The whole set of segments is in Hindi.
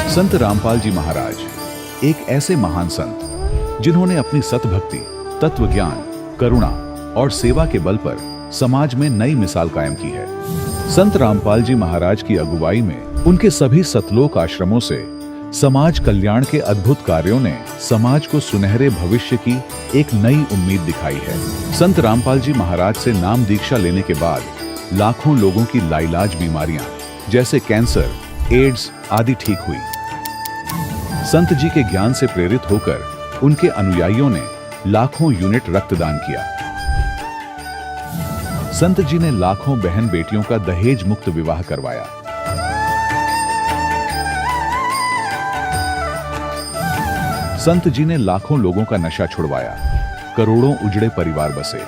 संत रामपाल जी महाराज एक ऐसे महान संत जिन्होंने अपनी सतभक्ति, तत्व ज्ञान, करुणा और सेवा के बल पर समाज में नई मिसाल कायम की है। संत रामपाल जी महाराज की अगुवाई में उनके सभी सतलोक आश्रमों से समाज कल्याण के अद्भुत कार्यों ने समाज को सुनहरे भविष्य की एक नई उम्मीद दिखाई है। संत रामपाल जी महाराज से नाम दीक्षा लेने के बाद लाखों लोगों की लाइलाज बीमारियां जैसे कैंसर, एड्स आदि ठीक हुई। संत जी के ज्ञान से प्रेरित होकर उनके अनुयायियों ने लाखों यूनिट रक्तदान किया। संत जी ने लाखों बहन बेटियों का दहेज मुक्त विवाह करवाया। संत जी ने लाखों लोगों का नशा छुड़वाया, करोड़ों उजड़े परिवार बसे।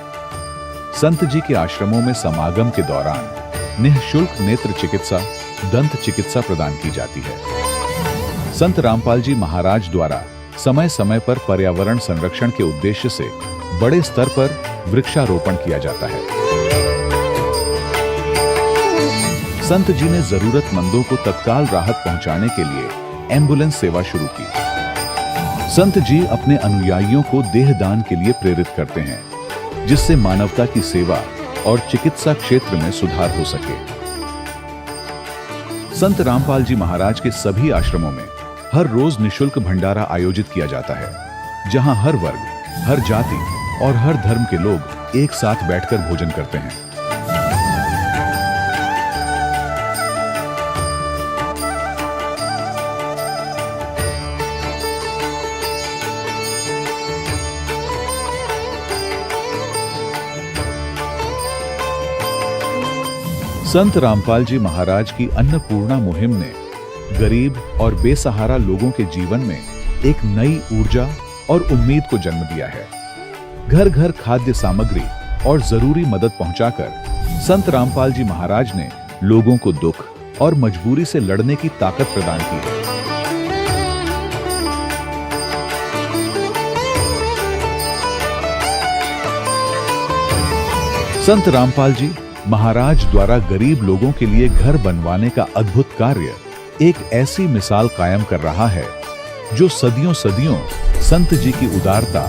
संत जी के आश्रमों में समागम के दौरान निःशुल्क नेत्र चिकित्सा, दंत चिकित्सा प्रदान की जाती है। संत रामपाल जी महाराज द्वारा समय समय पर पर्यावरण संरक्षण के उद्देश्य से बड़े स्तर पर वृक्षारोपण किया जाता है। संत जी ने जरूरतमंदों को तत्काल राहत पहुंचाने के लिए एम्बुलेंस सेवा शुरू की। संत जी अपने अनुयायियों को देहदान के लिए प्रेरित करते हैं, जिससे मानवता की सेवा और चिकित्सा क्षेत्र में सुधार हो सके। संत रामपाल जी महाराज के सभी आश्रमों में हर रोज निःशुल्क भंडारा आयोजित किया जाता है, जहां हर वर्ग, हर जाति और हर धर्म के लोग एक साथ बैठकर भोजन करते हैं। संत रामपाल जी महाराज की अन्नपूर्णा मुहिम ने गरीब और बेसहारा लोगों के जीवन में एक नई ऊर्जा और उम्मीद को जन्म दिया है। घर घर खाद्य सामग्री और जरूरी मदद पहुंचाकर संत रामपाल जी महाराज ने लोगों को दुख और मजबूरी से लड़ने की ताकत प्रदान की है। संत रामपाल जी महाराज द्वारा गरीब लोगों के लिए घर बनवाने का अद्भुत कार्य एक ऐसी मिसाल कायम कर रहा है जो सदियों सदियों संत जी की उदारता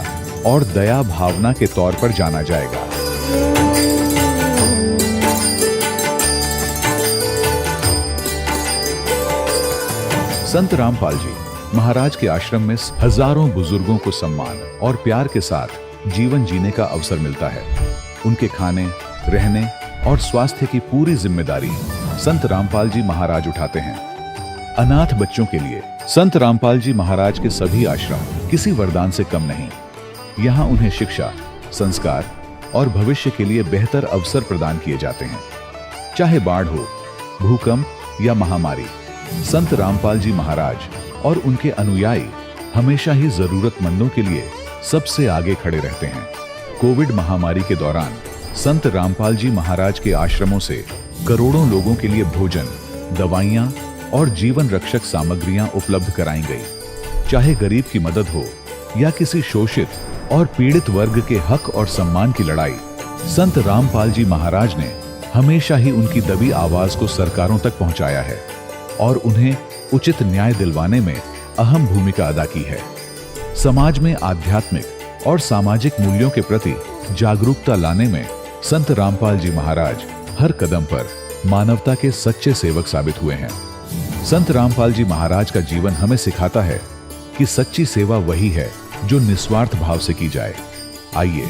और दया भावना के तौर पर जाना जाएगा। संत रामपाल जी महाराज के आश्रम में हजारों बुजुर्गों को सम्मान और प्यार के साथ जीवन जीने का अवसर मिलता है। उनके खाने, रहने और स्वास्थ्य की पूरी जिम्मेदारी संत रामपाल जी महाराज उठाते हैं। अनाथ बच्चों के लिए संत रामपाल जी महाराज के सभी आश्रम किसी वरदान से कम नहीं। यहाँ उन्हें शिक्षा, संस्कार और भविष्य के लिए बेहतर अवसर प्रदान किए जाते हैं। चाहे बाढ़ हो, भूकंप या महामारी, संत रामपाल जी महाराज और उनके अनुयायी हमेशा ही जरूरतमंदों के लिए सबसे आगे खड़े रहते हैं। कोविड महामारी के दौरान संत रामपाल जी महाराज के आश्रमों से करोड़ों लोगों के लिए भोजन, दवाइयां और जीवन रक्षक सामग्रियां उपलब्ध कराई गई। चाहे गरीब की मदद हो या किसी शोषित और पीड़ित वर्ग के हक और सम्मान की लड़ाई, संत रामपाल जी महाराज ने हमेशा ही उनकी दबी आवाज को सरकारों तक पहुंचाया है और उन्हें उचित न्याय दिलवाने में अहम भूमिका अदा की है। समाज में आध्यात्मिक और सामाजिक मूल्यों के प्रति जागरूकता लाने में संत रामपाल जी महाराज हर कदम पर मानवता के सच्चे सेवक साबित हुए हैं। संत रामपाल जी महाराज का जीवन हमें सिखाता है कि सच्ची सेवा वही है जो निस्वार्थ भाव से की जाए। आइए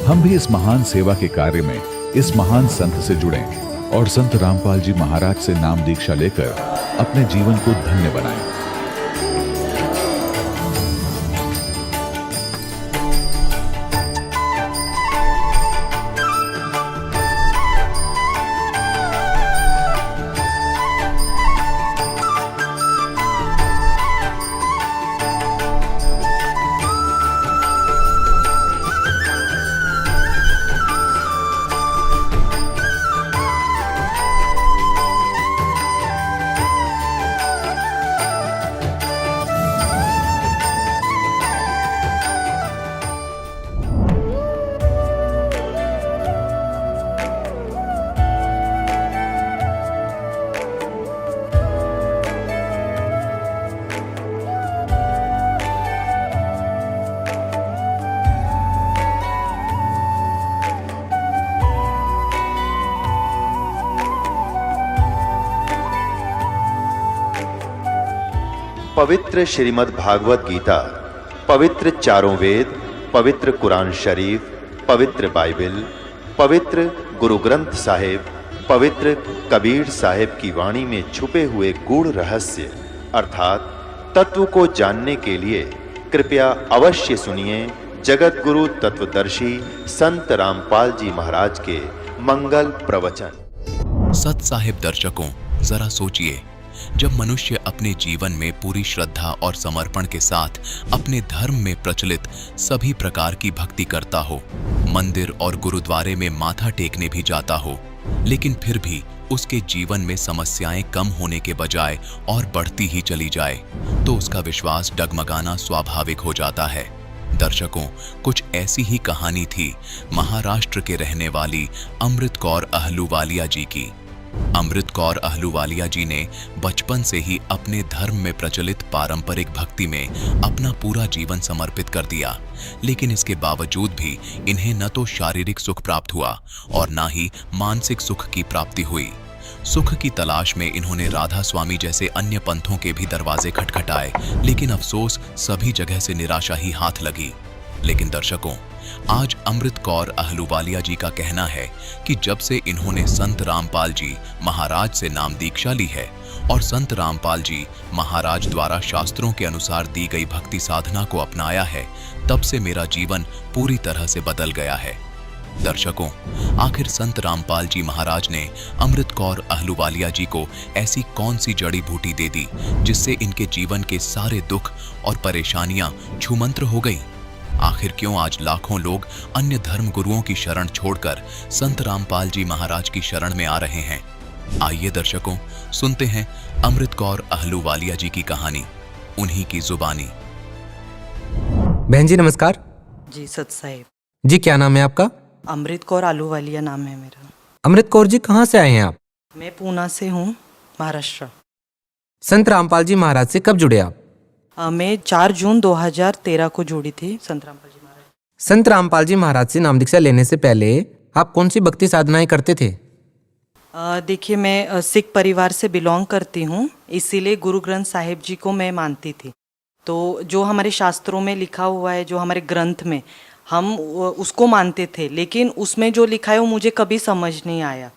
हम भी इस महान सेवा के कार्य में इस महान संत से जुड़ें और संत रामपाल जी महाराज से नाम दीक्षा लेकर अपने जीवन को धन्य बनाएं। पवित्र श्रीमद् भागवत गीता, पवित्र चारों वेद, पवित्र कुरान शरीफ, पवित्र बाइबल, पवित्र गुरु ग्रंथ साहिब, पवित्र कबीर साहिब की वाणी में छुपे हुए गूढ़ रहस्य अर्थात तत्व को जानने के लिए कृपया अवश्य सुनिए जगत गुरु तत्वदर्शी संत रामपाल जी महाराज के मंगल प्रवचन। सत साहिब दर्शकों, जरा सोचिए, जब मनुष्य अपने जीवन में पूरी श्रद्धा और समर्पण के साथ अपने धर्म में प्रचलित सभी प्रकार की भक्ति करता हो, मंदिर और गुरुद्वारे में माथा टेकने भी जाता हो, लेकिन फिर भी उसके जीवन में समस्याएं कम होने के बजाय और बढ़ती ही चली जाए, तो उसका विश्वास डगमगाना स्वाभाविक हो जाता है। दर्शकों, कुछ ऐसी ही कहानी थी महाराष्ट्र के रहने वाली अमृत कौर अहलूवालिया जी की। अमृत कौर अहलूवालिया जी ने बचपन से ही अपने धर्म में प्रचलित पारंपरिक भक्ति में अपना पूरा जीवन समर्पित कर दिया, लेकिन इसके बावजूद भी इन्हें न तो शारीरिक सुख प्राप्त हुआ और न ही मानसिक सुख की प्राप्ति हुई। सुख की तलाश में इन्होंने राधा स्वामी जैसे अन्य पंथों के भी दरवाजे खटखटाए, लेकिन अफसोस सभी जगह से निराशा ही हाथ लगी। लेकिन दर्शकों, आज अमृत कौर अहलूवालिया जी का कहना है कि जब से इन्होंने संत रामपाल जी महाराज से नाम दीक्षा ली है और संत रामपाल जी महाराज द्वारा शास्त्रों के अनुसार दी गई भक्ति साधना को अपनाया है, तब से मेरा जीवन पूरी तरह से बदल गया है। दर्शकों, आखिर संत रामपाल जी महाराज ने अमृत कौर अहलूवालिया जी को ऐसी कौन सी जड़ी बूटी दे दी जिससे इनके जीवन के सारे दुख और परेशानियां छूमंत्र हो गई? आखिर क्यों आज लाखों लोग अन्य धर्म गुरुओं की शरण छोड़कर संत रामपाल जी महाराज की शरण में आ रहे हैं? आइए दर्शकों, सुनते हैं अमृत कौर अहलूवालिया जी की कहानी, उन्हीं की जुबानी। बहन जी नमस्कार। जी सत साहिब। जी क्या नाम है आपका? अमृत कौर अहलूवालिया नाम है मेरा। अमृत कौर जी, कहाँ से आए हैं आप? मैं पूना से हूँ, महाराष्ट्र। संत रामपाल जी महाराज से कब जुड़े आप? मैं 4 जून 2013 को जुड़ी थी संत रामपाल जी महाराज। संत रामपाल जी महाराज से नाम दीक्षा लेने से पहले आप कौन सी भक्ति साधनाएं करते थे? देखिए, मैं सिख परिवार से बिलोंग करती हूँ, इसीलिए गुरु ग्रंथ साहिब जी को मैं मानती थी। तो जो हमारे शास्त्रों में लिखा हुआ है, जो हमारे ग्रंथ में, हम उसको मानते थे, लेकिन उसमें जो लिखा है वो मुझे कभी समझ नहीं आया।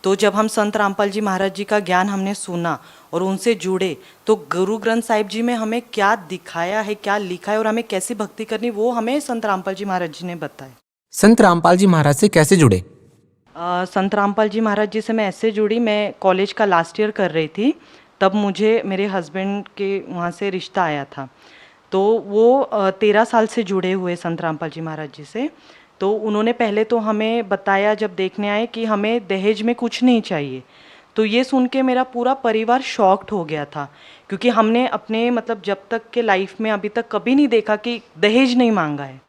तो जब हम संत रामपाल जी महाराज जी का ज्ञान हमने सुना और उनसे जुड़े, तो गुरु ग्रंथ साहिब जी में हमें क्या दिखाया है, क्या लिखा है और हमें कैसी भक्ति करनी, वो हमें संत रामपाल जी महाराज जी ने बताया। संत रामपाल जी महाराज से कैसे जुड़े? संत रामपाल जी महाराज जी से मैं ऐसे जुड़ी, मैं कॉलेज का लास्ट ईयर कर रही थी, तब मुझे मेरे हस्बैंड के वहाँ से रिश्ता आया था। तो वो 13 साल से जुड़े हुए संत रामपाल जी महाराज जी से। तो उन्होंने पहले तो हमें बताया जब देखने आए कि हमें दहेज में कुछ नहीं चाहिए। तो ये सुन के मेरा पूरा परिवार शॉक्ड हो गया था, क्योंकि हमने अपने मतलब जब तक के लाइफ में अभी तक कभी नहीं देखा कि दहेज नहीं मांगा है।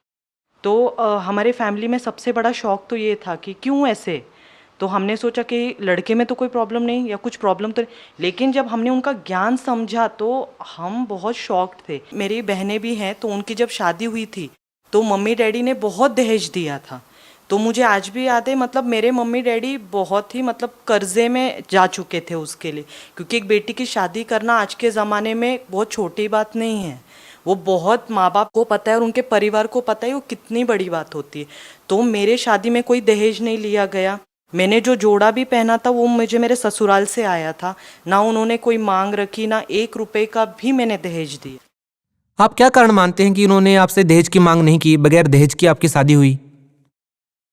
तो हमारे फैमिली में सबसे बड़ा शौक तो ये था कि क्यों ऐसे। तो हमने सोचा कि लड़के में तो कोई प्रॉब्लम नहीं या कुछ प्रॉब्लम तो नहीं, लेकिन जब हमने उनका ज्ञान समझा तो हम बहुत शॉक्ड थे। मेरी बहनें भी हैं, तो उनकी जब शादी हुई थी तो मम्मी डैडी ने बहुत दहेज दिया था। तो मुझे आज भी याद है, मतलब मेरे मम्मी डैडी बहुत ही मतलब कर्जे में जा चुके थे उसके लिए, क्योंकि एक बेटी की शादी करना आज के ज़माने में बहुत छोटी बात नहीं है। वो बहुत माँ बाप को पता है और उनके परिवार को पता है वो कितनी बड़ी बात होती है। तो मेरे शादी में कोई दहेज नहीं लिया गया। मैंने जो जोड़ा भी पहना था वो मुझे मेरे ससुराल से आया था, ना उन्होंने कोई मांग रखी, ना 1 रुपए का भी मैंने दहेज दिया। आप क्या कारण मानते हैं कि उन्होंने आपसे दहेज की मांग नहीं की, बगैर दहेज की आपकी शादी हुई?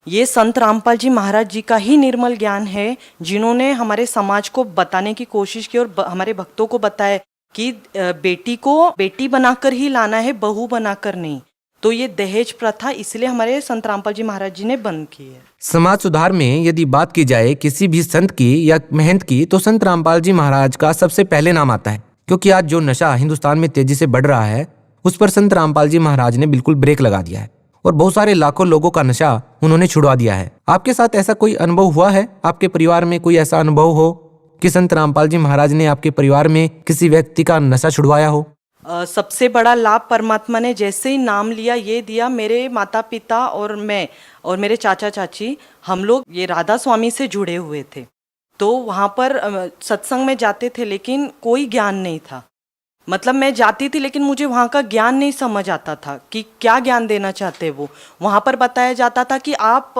ये संत रामपाल जी महाराज जी का ही निर्मल ज्ञान है, जिन्होंने हमारे समाज को बताने की कोशिश की और हमारे भक्तों को बताया कि बेटी को बेटी बनाकर ही लाना है, बहू बनाकर नहीं। तो ये दहेज प्रथा इसलिए हमारे संत रामपाल जी महाराज जी ने बंद की है। समाज सुधार में यदि बात की जाए किसी भी संत की या महंत की, तो संत रामपाल जी महाराज का सबसे पहले नाम आता है, क्योंकि आज जो नशा हिंदुस्तान में तेजी से बढ़ रहा है उस पर संत रामपाल जी महाराज ने बिल्कुल ब्रेक लगा दिया है और बहुत सारे लाखों लोगों का नशा उन्होंने छुड़वा दिया है। आपके साथ ऐसा कोई अनुभव हुआ है? आपके परिवार में कोई ऐसा अनुभव हो कि संत रामपाल जी महाराज ने आपके परिवार में किसी व्यक्ति का नशा छुड़वाया हो? सबसे बड़ा लाभ परमात्मा ने जैसे ही नाम लिया ये दिया। मेरे माता पिता और मैं और मेरे चाचा चाची, हम लोग ये राधा स्वामी से जुड़े हुए थे। तो वहाँ पर सत्संग में जाते थे, लेकिन कोई ज्ञान नहीं था। मतलब मैं जाती थी लेकिन मुझे वहाँ का ज्ञान नहीं समझ आता था कि क्या ज्ञान देना चाहते हैं वो। वहाँ पर बताया जाता था कि आप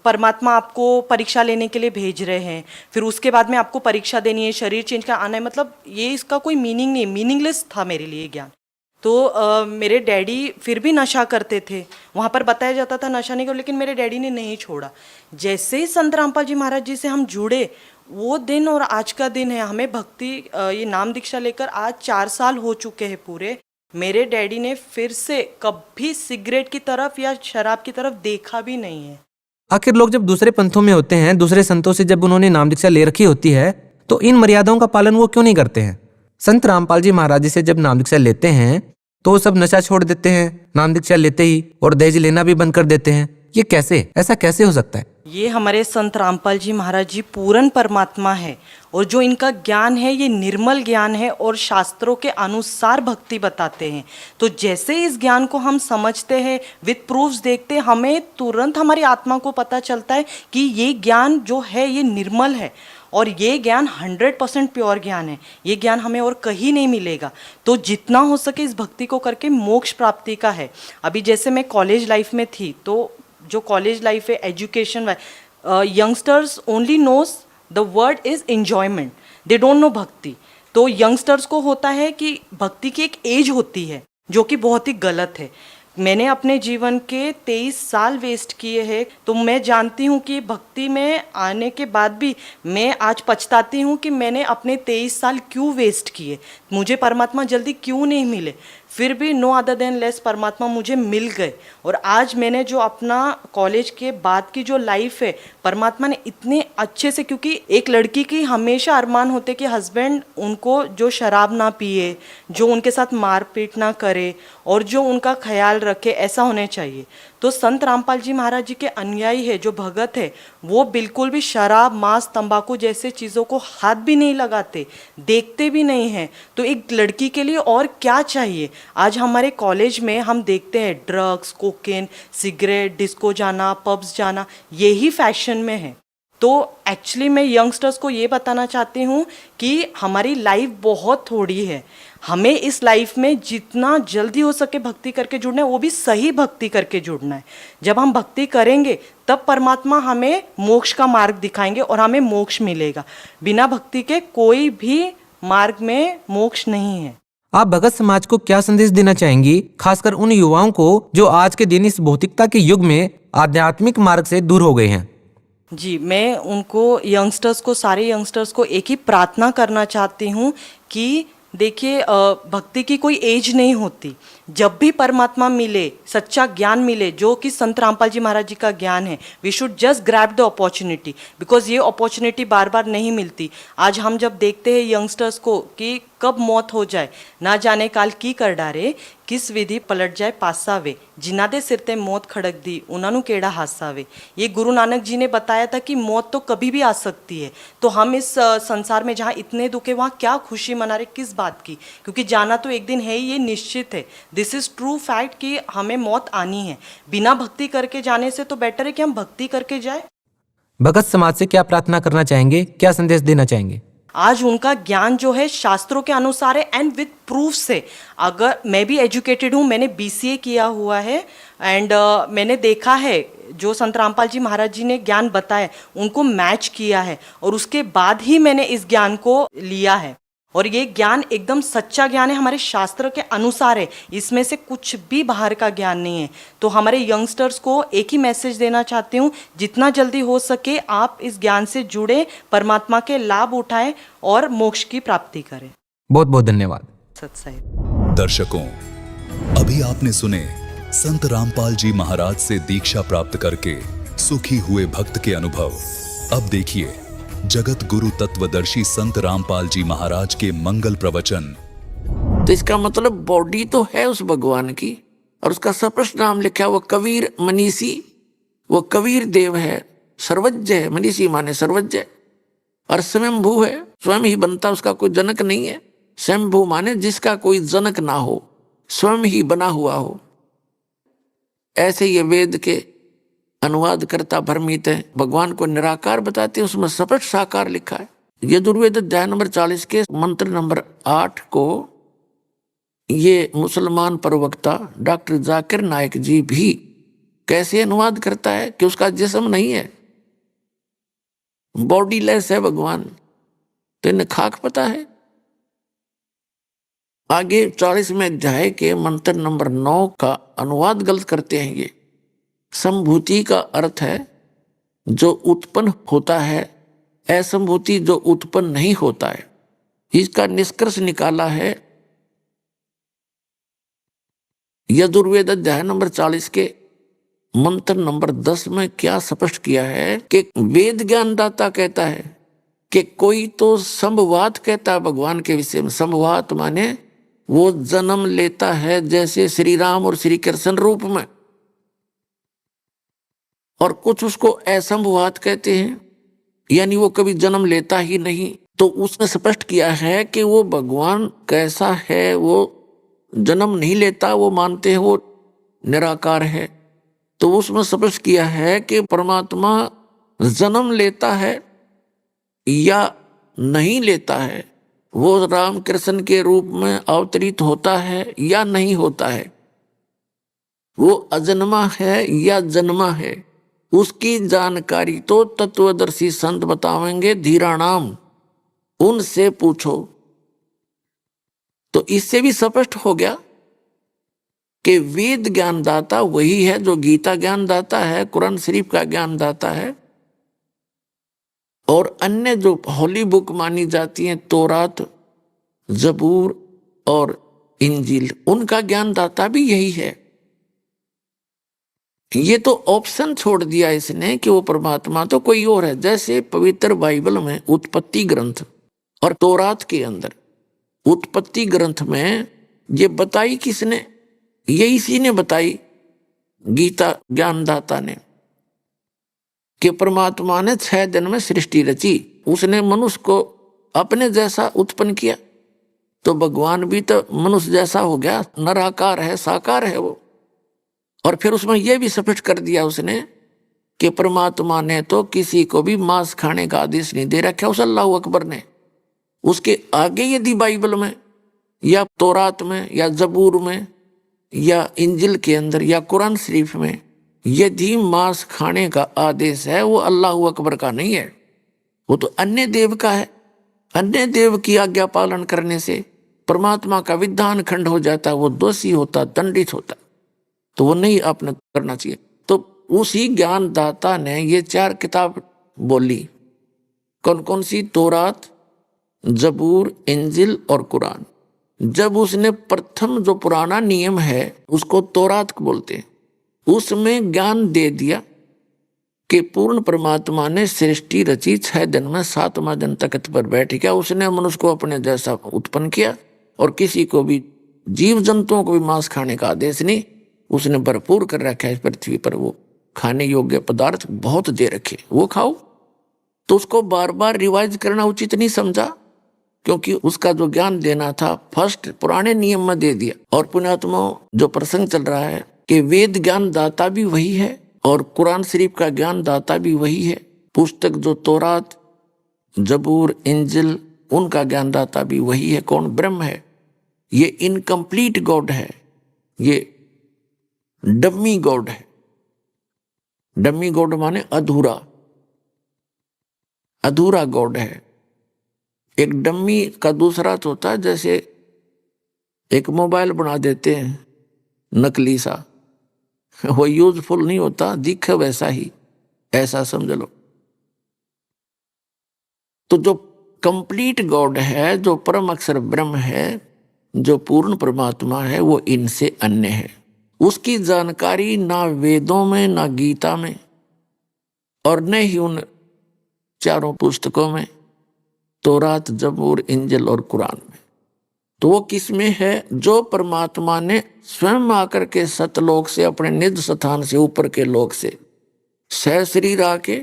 परमात्मा आपको परीक्षा लेने के लिए भेज रहे हैं, फिर उसके बाद में आपको परीक्षा देनी है, शरीर चेंज का आना है। मतलब ये इसका कोई मीनिंग नहीं, मीनिंगलेस था मेरे लिए ज्ञान। तो मेरे डैडी फिर भी नशा करते थे, वहाँ पर बताया जाता था नशा नहीं करो, लेकिन मेरे डैडी ने नहीं छोड़ा। जैसे ही संत रामपाल जी महाराज जी से हम जुड़े, वो दिन और आज का दिन है, हमें भक्ति ये नाम दीक्षा लेकर आज 4 साल हो चुके हैं पूरे। मेरे डैडी ने फिर से कभी सिगरेट की तरफ या शराब की तरफ देखा भी नहीं है। आखिर लोग जब दूसरे पंथों में होते हैं, दूसरे संतों से जब उन्होंने नाम दीक्षा ले रखी होती है, तो इन मर्यादाओं का पालन वो क्यों नहीं करते हैं? संत रामपाल जी महाराज जी से जब नाम दीक्षा लेते हैं तो वो सब नशा छोड़ देते हैं नाम दीक्षा लेते ही, और दहेज लेना भी बंद कर देते हैं। ये कैसे, ऐसा कैसे हो सकता है? ये हमारे संत रामपाल जी महाराज जी पूर्ण परमात्मा है, और जो इनका ज्ञान है ये निर्मल ज्ञान है और शास्त्रों के अनुसार भक्ति बताते हैं। तो जैसे इस ज्ञान को हम समझते हैं, विद प्रूफ्स देखते हैं, हमें तुरंत हमारी आत्मा को पता चलता है कि ये ज्ञान जो है ये निर्मल है, और ये ज्ञान 100% प्योर ज्ञान है। ये ज्ञान हमें और कहीं नहीं मिलेगा। तो जितना हो सके इस भक्ति को करके मोक्ष प्राप्ति का है। अभी जैसे मैं कॉलेज लाइफ में थी, तो जो कॉलेज लाइफ है, education, youngsters only knows the word is enjoyment, they don't know bhakti. तो यंगस्टर्स को होता है कि भक्ति की एक एज होती है, जो कि बहुत ही गलत है। मैंने अपने जीवन के 23 साल वेस्ट किए हैं, तो मैं जानती हूँ कि भक्ति में आने के बाद भी मैं आज पछताती हूँ कि मैंने अपने 23 साल क्यों वेस्ट किए, मुझे परमात्मा जल्दी क्यों नहीं मिले। फिर भी नो अदर देन लेस परमात्मा मुझे मिल गए, और आज मैंने जो अपना कॉलेज के बाद की जो लाइफ है, परमात्मा ने इतने अच्छे से, क्योंकि एक लड़की की हमेशा अरमान होते कि हस्बैंड उनको जो शराब ना पिए, जो उनके साथ मारपीट ना करे, और जो उनका ख्याल रखे, ऐसा होने चाहिए। तो संत रामपाल जी महाराज जी के अनुयायी है, जो भगत है, वो बिल्कुल भी शराब, मांस, तंबाकू जैसे चीज़ों को हाथ भी नहीं लगाते, देखते भी नहीं हैं। तो एक लड़की के लिए और क्या चाहिए? आज हमारे कॉलेज में हम देखते हैं ड्रग्स, कोकेन, सिगरेट, डिस्को जाना, पब्स जाना, यही फैशन में है। तो एक्चुअली मैं यंगस्टर्स को ये बताना चाहती हूँ कि हमारी लाइफ बहुत थोड़ी है, हमें इस लाइफ में जितना जल्दी हो सके भक्ति करके जुड़ना है, वो भी सही भक्ति करके जुड़ना है। जब हम भक्ति करेंगे तब परमात्मा हमें मोक्ष का मार्ग दिखाएंगे और हमें मोक्ष मिलेगा। बिना भक्ति के कोई भी मार्ग में मोक्ष नहीं है। आप भगत समाज को क्या संदेश देना चाहेंगी, खासकर उन युवाओं को जो आज के दिन इस भौतिकता के युग में आध्यात्मिक मार्ग से दूर हो गए हैं? जी, मैं उनको यंगस्टर्स को, सारे यंगस्टर्स को एक ही प्रार्थना करना चाहती हूँ कि देखिए, भक्ति की कोई एज नहीं होती। जब भी परमात्मा मिले, सच्चा ज्ञान मिले, जो कि संत रामपाल जी महाराज जी का ज्ञान है, we should just grab the opportunity, because ये अपॉर्चुनिटी बार बार नहीं मिलती। आज हम जब देखते हैं यंगस्टर्स को कि कब मौत हो जाए, ना जाने काल की कर डारे, किस विधि पलट जाए पासावे, जिन्हां दे सिर ते मौत खड़क दी, उन्होंने केड़ा हासावे। ये गुरु नानक जी ने बताया था कि मौत तो कभी भी आ सकती है। तो हम इस संसार में जहाँ इतने दुख है, वहाँ क्या खुशी मना रहे, किस बात की? क्योंकि जाना तो एक दिन है ही, ये निश्चित है। दिस इज ट्रू फैक्ट कि हमें मौत आनी है। बिना भक्ति करके जाने से तो बेटर है कि हम भक्ति करके जाए। भगत समाज से क्या प्रार्थना करना चाहेंगे, क्या संदेश देना चाहेंगे? आज उनका ज्ञान जो है शास्त्रों के अनुसार है एंड विद प्रूफ से। अगर मैं भी एजुकेटेड हूँ, मैंने BCA किया हुआ है, एंड मैंने देखा है जो संत रामपाल जी महाराज जी ने ज्ञान बताया, उनको मैच किया है, और उसके बाद ही मैंने इस ज्ञान को लिया है। और ये ज्ञान एकदम सच्चा ज्ञान है, हमारे शास्त्र के अनुसार है, इसमें से कुछ भी बाहर का ज्ञान नहीं है। तो हमारे यंगस्टर्स को एक ही मैसेज देना चाहती हूँ, जितना जल्दी हो सके आप इस ज्ञान से जुड़े, परमात्मा के लाभ उठाएं और मोक्ष की प्राप्ति करें। बहुत बहुत धन्यवाद। सत साहिब। दर्शकों, अभी आपने सुने संत रामपाल जी महाराज से दीक्षा प्राप्त करके सुखी हुए भक्त के अनुभव। अब देखिए जगत गुरु तत्वदर्शी संत रामपाल जी महाराज के मंगल प्रवचन। तो इसका मतलब बॉडी तो है उस भगवान की, और उसका सप्रश नाम लिखा है, वो कबीर मनीषी, वो कबीर देव है, सर्वज्ञ है। मनीषी माने सर्वज्ञ, और स्वयंभू है, स्वयं ही बनता, उसका कोई जनक नहीं है। स्वयंभू माने जिसका कोई जनक ना हो, स्वयं ही बना हुआ हो। ऐसे ये वेद के अनुवाद करता भरमित है, भगवान को निराकार बताते हैं, उसमें सपट साकार लिखा है। यजुर्वेद अध्याय नंबर 40 के मंत्र नंबर 8 को ये मुसलमान प्रवक्ता डॉक्टर जाकिर नाइक जी भी कैसे अनुवाद करता है कि उसका जिस्म नहीं है, बॉडीलेस है भगवान, तो इन्हें खाक पता है। आगे 40वें अध्याय के मंत्र नंबर 9 का अनुवाद गलत करते हैं। ये संभूति का अर्थ है जो उत्पन्न होता है, असंभूति जो उत्पन्न नहीं होता है। इसका निष्कर्ष निकाला है यजुर्वेद अध्याय नंबर 40 के मंत्र नंबर 10 में क्या स्पष्ट किया है कि वेद ज्ञानदाता कहता है कि कोई तो संभवात कहता है भगवान के विषय में। संभवात माने वो जन्म लेता है जैसे श्री राम और श्री कृष्ण रूप में, और कुछ उसको असंभवात कहते हैं, यानी वो कभी जन्म लेता ही नहीं। तो उसने स्पष्ट किया है कि वो भगवान कैसा है, वो जन्म नहीं लेता, वो मानते हैं वो निराकार है। तो उसमें स्पष्ट किया है कि परमात्मा जन्म लेता है या नहीं लेता है, वो राम कृष्ण के रूप में अवतरित होता है या नहीं होता है, वो अजन्मा है या जन्मा है, उसकी जानकारी तो तत्वदर्शी संत बतावेंगे धीराणाम, उनसे पूछो। तो इससे भी स्पष्ट हो गया कि वेद ज्ञानदाता वही है जो गीता ज्ञानदाता है, कुरान शरीफ का ज्ञानदाता है, और अन्य जो होली बुक मानी जाती हैं तौरात, जबूर और इंजील, उनका ज्ञानदाता भी यही है। ये तो ऑप्शन छोड़ दिया इसने कि वो परमात्मा तो कोई और है। जैसे पवित्र बाइबल में उत्पत्ति ग्रंथ और तौरात के अंदर उत्पत्ति ग्रंथ में ये बताई किसने, ये इसी ने बताई, गीता ज्ञानदाता ने, कि परमात्मा ने 6 दिन में सृष्टि रची, उसने मनुष्य को अपने जैसा उत्पन्न किया। तो भगवान भी तो मनुष्य जैसा हो गया, निराकार है, साकार है वो। और फिर उसमें यह भी स्पष्ट कर दिया उसने कि परमात्मा ने तो किसी को भी मांस खाने का आदेश नहीं दे रखा उस अल्लाह अकबर ने। उसके आगे यदि बाइबल में या तौरात में या जबूर में या इंजिल के अंदर या कुरान शरीफ में यदि मांस खाने का आदेश है, वो अल्लाह अकबर का नहीं है, वो तो अन्य देव का है। अन्य देव की आज्ञा पालन करने से परमात्मा का विधान खंड हो जाता, वो दोषी होता, दंडित होता, तो वो नहीं आपने करना चाहिए। तो उसी ज्ञानदाता ने ये 4 किताब बोली, कौन कौन सी, तौरात, जबूर, इंजिल और कुरान। जब उसने प्रथम जो पुराना नियम है उसको तौरात बोलते हैं, उसमें ज्ञान दे दिया कि पूर्ण परमात्मा ने सृष्टि रची, 6 दिन में 7वां दिन तख्त पर बैठ गया, उसने मनुष्य को अपने जैसा उत्पन्न किया और किसी को भी जीव जंतुओं को भी मांस खाने का आदेश नहीं, उसने भरपूर कर रखा है इस पृथ्वी पर, वो खाने योग्य पदार्थ बहुत दे रखे, वो खाओ। तो उसको बार बार रिवाइज करना उचित नहीं समझा, क्योंकि उसका जो ज्ञान देना था फर्स्ट पुराने नियम में दे दिया। और पुण्यात्मा जो प्रसंग चल रहा है कि वेद ज्ञान दाता भी वही है और कुरान शरीफ का ज्ञान दाता भी वही है। पुस्तक जो तौरात, जबूर, इंजिल, उनका ज्ञान दाता भी वही है। कौन? ब्रह्म है। ये इनकम्प्लीट गॉड है, ये डम्मी गॉड है। डम्मी गॉड माने अधूरा, अधूरा गॉड है। एक डम्मी का दूसरा तो होता है, जैसे एक मोबाइल बना देते हैं नकली सा, वो यूजफुल नहीं होता, दिखे वैसा ही, ऐसा समझ लो। तो जो कंप्लीट गॉड है, जो परम अक्षर ब्रह्म है, जो पूर्ण परमात्मा है, वो इनसे अन्य है। उसकी जानकारी ना वेदों में, ना गीता में, और न ही उन 4 पुस्तकों में, तौरात, जबूर, इंजिल और कुरान में। तो वो किस में है? जो परमात्मा ने स्वयं आकर के सतलोक से, अपने निज स्थान से, ऊपर के लोक से सह शरीर आके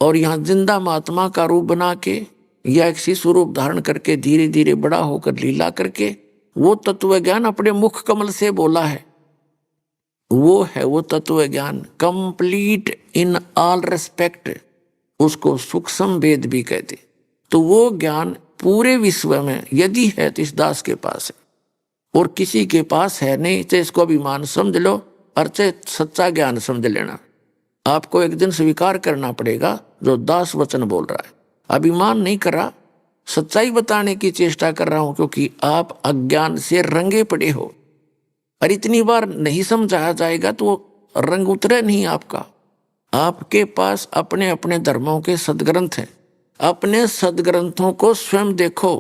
और यहाँ जिंदा महात्मा का रूप बना के या एक शिशु रूप धारण करके धीरे धीरे बड़ा होकर लीला करके वो तत्व ज्ञान अपने मुख कमल से बोला है। वो है वो तत्व ज्ञान, कंप्लीट इन ऑल रेस्पेक्ट, उसको सूक्ष्म वेद भी कहते। तो वो ज्ञान पूरे विश्व में यदि है तो इस दास के पास है, और किसी के पास है नहीं, चाहे इसको अभिमान समझ लो और चाहे सच्चा ज्ञान समझ लेना। आपको एक दिन स्वीकार करना पड़ेगा जो दास वचन बोल रहा है। अभिमान नहीं कर रहा, सच्चाई बताने की चेष्टा कर रहा हूं, क्योंकि आप अज्ञान से रंगे पड़े हो। और इतनी बार नहीं समझाया जाएगा तो रंग उतरे नहीं आपका। आपके पास अपने अपने धर्मों के सदग्रंथ हैं, अपने सदग्रंथों को स्वयं देखो।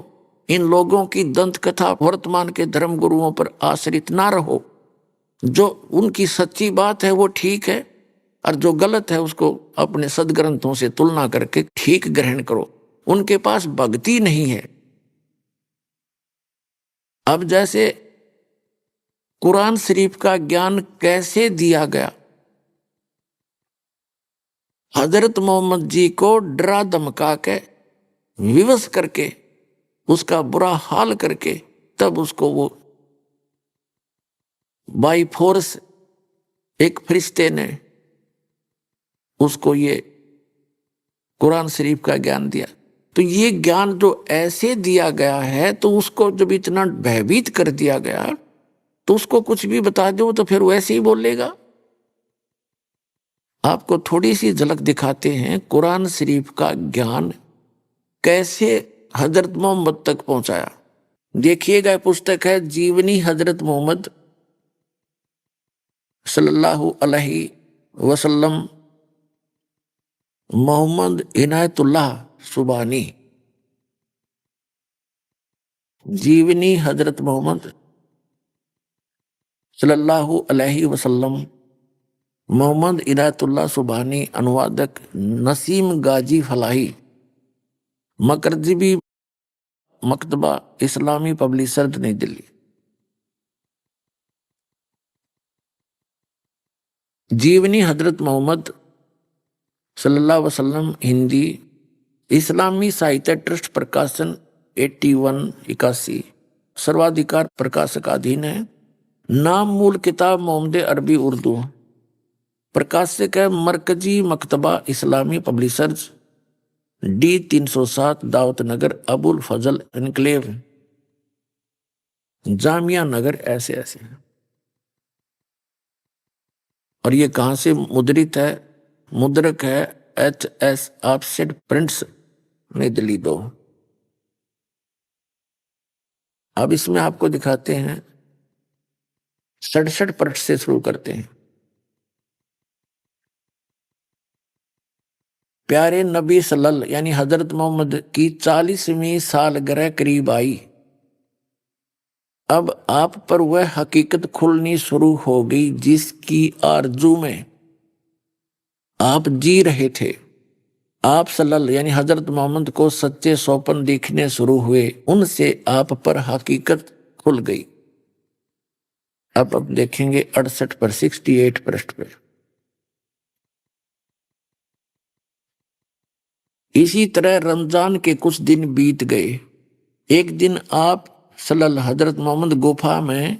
इन लोगों की दंत कथा वर्तमान के धर्म गुरुओं पर आश्रित ना रहो। जो उनकी सच्ची बात है वो ठीक है, और जो गलत है उसको अपने सदग्रंथों से तुलना करके ठीक ग्रहण करो। उनके पास भक्ति नहीं है। अब जैसे कुरान शरीफ का ज्ञान कैसे दिया गया, हजरत मोहम्मद जी को डरा धमका के विवश करके उसका बुरा हाल करके तब उसको वो बाई फोर्स एक फरिश्ते ने उसको ये कुरान शरीफ का ज्ञान दिया। तो ये ज्ञान जो ऐसे दिया गया है, तो उसको जब इतना भयभीत कर दिया गया तो उसको कुछ भी बता दो तो फिर वैसे ही बोलेगा। आपको थोड़ी सी झलक दिखाते हैं कुरान शरीफ का ज्ञान कैसे हजरत मोहम्मद तक पहुंचाया। देखिएगा, पुस्तक है जीवनी हजरत मोहम्मद सल्लल्लाहु अलैहि वसल्लम, मोहम्मद इनायतुल्लाह सुबानी। जीवनी हजरत मोहम्मद सल्लल्लाहु अलैहि वसल्लम, मोहम्मद इनायतुल्लाह सुबानी, अनुवादक नसीम गाजी फलाही, मकरजीबी मकतबा इस्लामी पब्लिशर्ड, नई दिल्ली। जीवनी हजरत मोहम्मद सल्लल्लाहु अलैहि वसल्लम, हिंदी, इस्लामी साहित्य ट्रस्ट प्रकाशन 8181, सर्वाधिकार प्रकाशकाधीन है। नाम मूल किताब मोहम्मद अरबी उर्दू, प्रकाशक है मरकजी मकतबा इस्लामी पब्लिशर्स, D 307, दावत नगर, अबुल फजल एनक्लेव, जामिया नगर, ऐसे ऐसे। और ये कहां से मुद्रित है? मुद्रक है HS ऑफसेट प्रिंट्स, नई दिल्ली 2। अब इसमें आपको दिखाते हैं 67 पृष्ठ से शुरू करते हैं। प्यारे नबी सल्लल्लाहु यानी हजरत मोहम्मद की 40वीं सालगिरह करीब आई। अब आप पर वह हकीकत खुलनी शुरू हो गई जिसकी आरजू में आप जी रहे थे। आप सल्लल्लाहु यानी हजरत मोहम्मद को सच्चे सौपन दिखने शुरू हुए, उनसे आप पर हकीकत खुल गई। अब देखेंगे 68 पर 68 पृष्ठ पे। इसी तरह रमजान के कुछ दिन बीत गए। एक दिन आप सल्लल्लाहु हजरत मोहम्मद गुफा में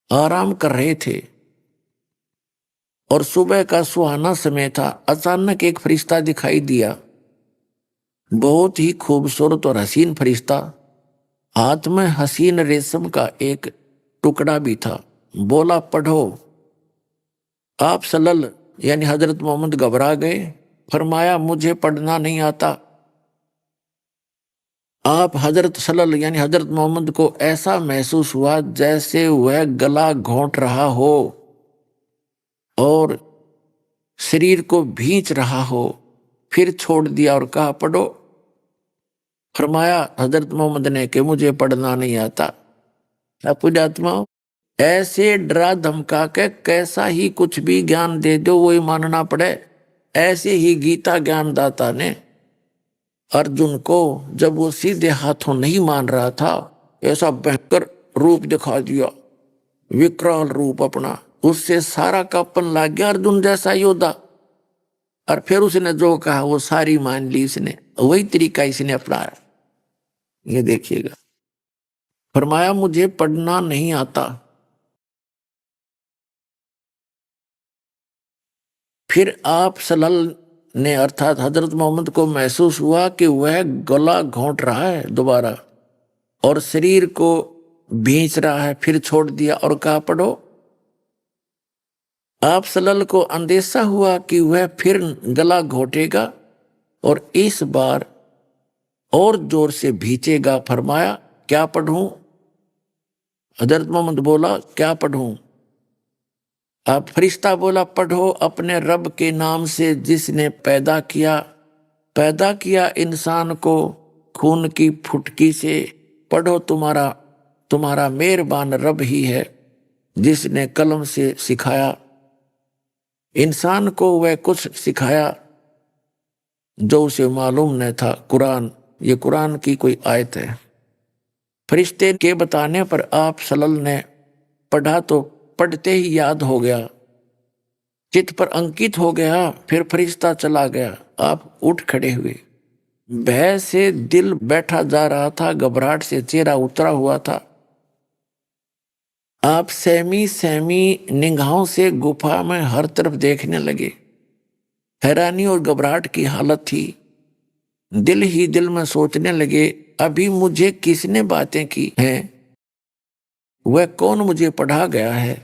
आराम कर रहे थे और सुबह का सुहाना समय था। अचानक एक फरिश्ता दिखाई दिया, बहुत ही खूबसूरत और हसीन फरिश्ता। हाथ में हसीन रेशम का एक टुकड़ा भी था। बोला, पढ़ो। आप सल्लल्लाहु यानी हजरत मोहम्मद घबरा गए। फरमाया, मुझे पढ़ना नहीं आता। आप हजरत सल्लल्लाहु यानी हजरत मोहम्मद को ऐसा महसूस हुआ जैसे वह गला घोंट रहा हो और शरीर को भींच रहा हो। फिर छोड़ दिया और कहा, पढ़ो। फरमाया हजरत मोहम्मद ने कि मुझे पढ़ना नहीं आता। पुजात्मा ऐसे डरा धमका के कैसा ही कुछ भी ज्ञान दे दो वही मानना पड़े। ऐसे ही गीता ज्ञानदाता ने अर्जुन को जब वो सीधे हाथों नहीं मान रहा था, ऐसा भयंकर रूप दिखा दिया, विकराल रूप अपना। उससे सारा कापन लग गया अर्जुन जैसा योद्धा। और फिर उसने जो कहा वो सारी मान ली इसने, वही तरीका इसने अपनाया। ये देखिएगा, फरमाया मुझे पढ़ना नहीं आता। फिर आप सल्लल्लाहु ने अर्थात हजरत मोहम्मद को महसूस हुआ कि वह गला घोंट रहा है दोबारा और शरीर को भींच रहा है, फिर छोड़ दिया और कहा पढ़ो। आप सल्लल्लाहु को अंदेशा हुआ कि वह फिर गला घोटेगा और इस बार और जोर से भींचेगा। फरमाया क्या पढ़ूं? हजरत मोहम्मद बोला क्या पढ़ूं? अब फरिश्ता बोला पढ़ो अपने रब के नाम से जिसने पैदा किया इंसान को खून की फुटकी से। पढ़ो तुम्हारा मेहरबान रब ही है जिसने कलम से सिखाया इंसान को, वह कुछ सिखाया जो उसे मालूम न था। कुरान, ये कुरान की कोई आयत है। फरिश्ते के बताने पर आप सल्लल्लाहु ने पढ़ा तो पढ़ते ही याद हो गया, चित्त पर अंकित हो गया। फिर फरिश्ता चला गया। आप उठ खड़े हुए। भय से दिल बैठा जा रहा था, घबराहट से चेहरा उतरा हुआ था। आप सहमी निगाहों से गुफा में हर तरफ देखने लगे। हैरानी और घबराहट की हालत थी। दिल ही दिल में सोचने लगे अभी मुझे किसने बातें की हैं, वह कौन मुझे पढ़ा गया है।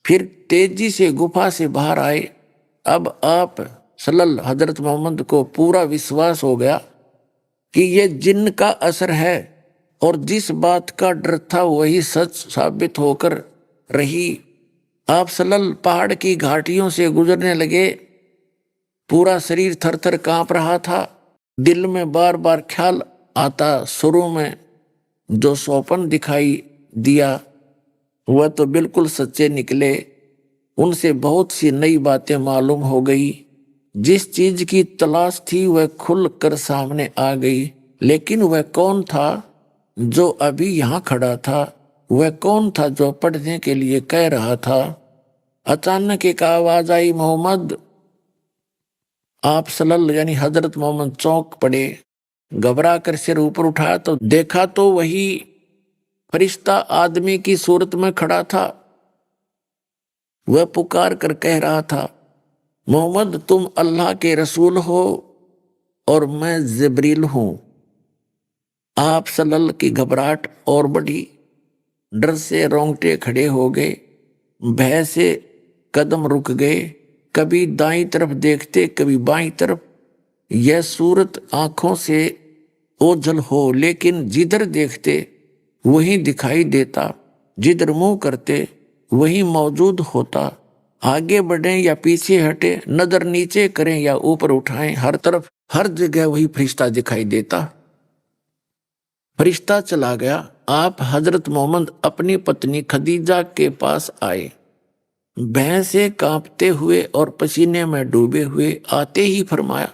फिर तेजी से गुफा से बाहर आए। अब आप सल्लल्लाहु हजरत मोहम्मद को पूरा विश्वास हो गया कि यह जिन्न का असर है और जिस बात का डर था वही सच साबित होकर रही। आप सल्लल्लाहु पहाड़ की घाटियों से गुजरने लगे। पूरा शरीर थरथर कांप रहा था। दिल में बार बार ख्याल आता, शुरू में जो स्वप्न दिखाई दिया वह तो बिल्कुल सच्चे निकले। उनसे बहुत सी नई बातें मालूम हो गई। जिस चीज की तलाश थी वह खुल कर सामने आ गई। लेकिन वह कौन था जो अभी यहाँ खड़ा था? वह कौन था जो पढ़ने के लिए कह रहा था? अचानक एक आवाज आई, मोहम्मद। आप सल्लल्लाहु यानी हजरत मोहम्मद चौंक पड़े। घबरा कर सिर ऊपर उठाया तो देखा तो वही फरिश्ता आदमी की सूरत में खड़ा था। वह पुकार कर कह रहा था, मोहम्मद तुम अल्लाह के रसूल हो और मैं जिब्रील हूं। आप सल्लल्लाहु की घबराहट और बढ़ी। डर से रोंगटे खड़े हो गए। भय से कदम रुक गए। कभी दाईं तरफ देखते, कभी बाईं तरफ। यह सूरत आंखों से ओझल हो, लेकिन जिधर देखते वही दिखाई देता, जिधर मुंह करते वही मौजूद होता। आगे बढ़े या पीछे हटे, नजर नीचे करें या ऊपर उठाएं, हर तरफ हर जगह वही फरिश्ता दिखाई देता। फरिश्ता चला गया। आप हजरत मोहम्मद अपनी पत्नी खदीजा के पास आए। भय से कांपते हुए और पसीने में डूबे हुए आते ही फरमाया,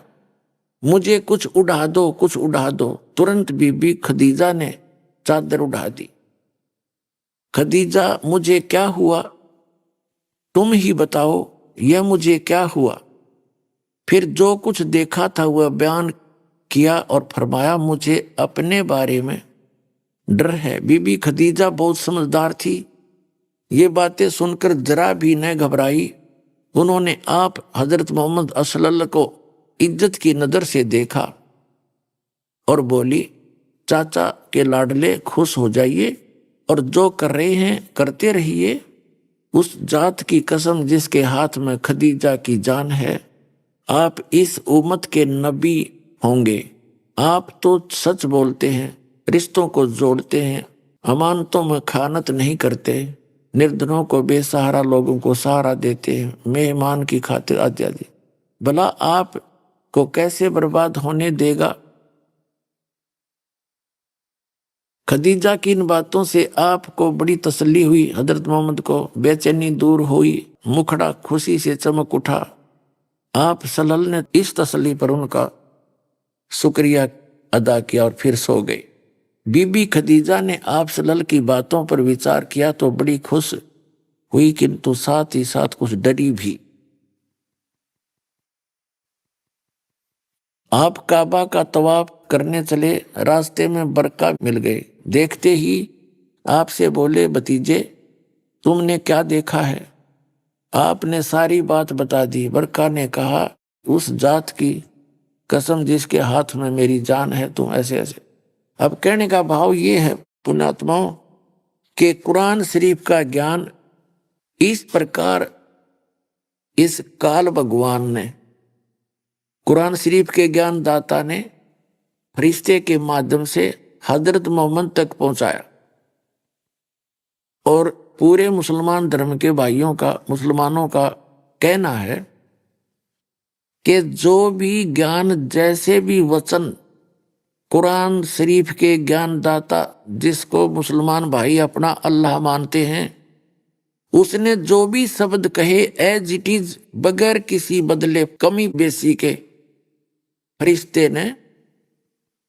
मुझे कुछ उड़ा दो, कुछ उड़ा दो। तुरंत बीबी खदीजा ने चादर उड़ा दी। खदीजा, मुझे क्या हुआ? तुम ही बताओ, यह मुझे क्या हुआ? फिर जो कुछ देखा था वह बयान किया और फरमाया, मुझे अपने बारे में डर है। बीबी खदीजा बहुत समझदार थी। ये बातें सुनकर जरा भी न घबराई। उन्होंने आप हजरत मोहम्मद सल्लल्लाहु को इज्जत की नजर से देखा और बोली, चाचा के लाडले खुश हो जाइए और जो कर रहे हैं करते रहिए। उस जात की कसम जिसके हाथ में खदीजा की जान है, आप इस उम्मत के नबी होंगे। आप तो सच बोलते हैं, रिश्तों को जोड़ते हैं, अमानतों में खानत नहीं करते, निर्धनों को, बेसहारा लोगों को सहारा देते हैं, मेहमान की खातिर आदि। भला आप को कैसे बर्बाद होने देगा? खदीजा की इन बातों से आपको बड़ी तसल्ली हुई। हजरत मोहम्मद को बेचैनी दूर हुई। मुखड़ा खुशी से चमक उठा। आप सल्लल्लाहु ने इस तसल्ली पर उनका शुक्रिया अदा किया और फिर सो गए। बीबी खदीजा ने आप सल्लल्लाहु की बातों पर विचार किया तो बड़ी खुश हुई, किंतु साथ ही साथ कुछ डरी भी। आप काबा का तवाफ करने चले। रास्ते में बरका मिल गए। देखते ही आपसे बोले, भतीजे तुमने क्या देखा है? आपने सारी बात बता दी। बरका ने कहा, उस जात की कसम जिसके हाथ में मेरी जान है, तुम ऐसे ऐसे। अब कहने का भाव ये है, पुण्यात्माओं, कि कुरान शरीफ का ज्ञान इस प्रकार इस काल भगवान ने, कुरान शरीफ के ज्ञान दाता ने फरिश्ते के माध्यम से हजरत मोहम्मद तक पहुंचाया। और पूरे मुसलमान धर्म के भाइयों का, मुसलमानों का कहना है कि जो भी ज्ञान, जैसे भी वचन कुरान शरीफ के ज्ञानदाता, जिसको मुसलमान भाई अपना अल्लाह मानते हैं, उसने जो भी शब्द कहे एज इट इज, बगैर किसी बदले कमी बेसी के, फरिश्ते ने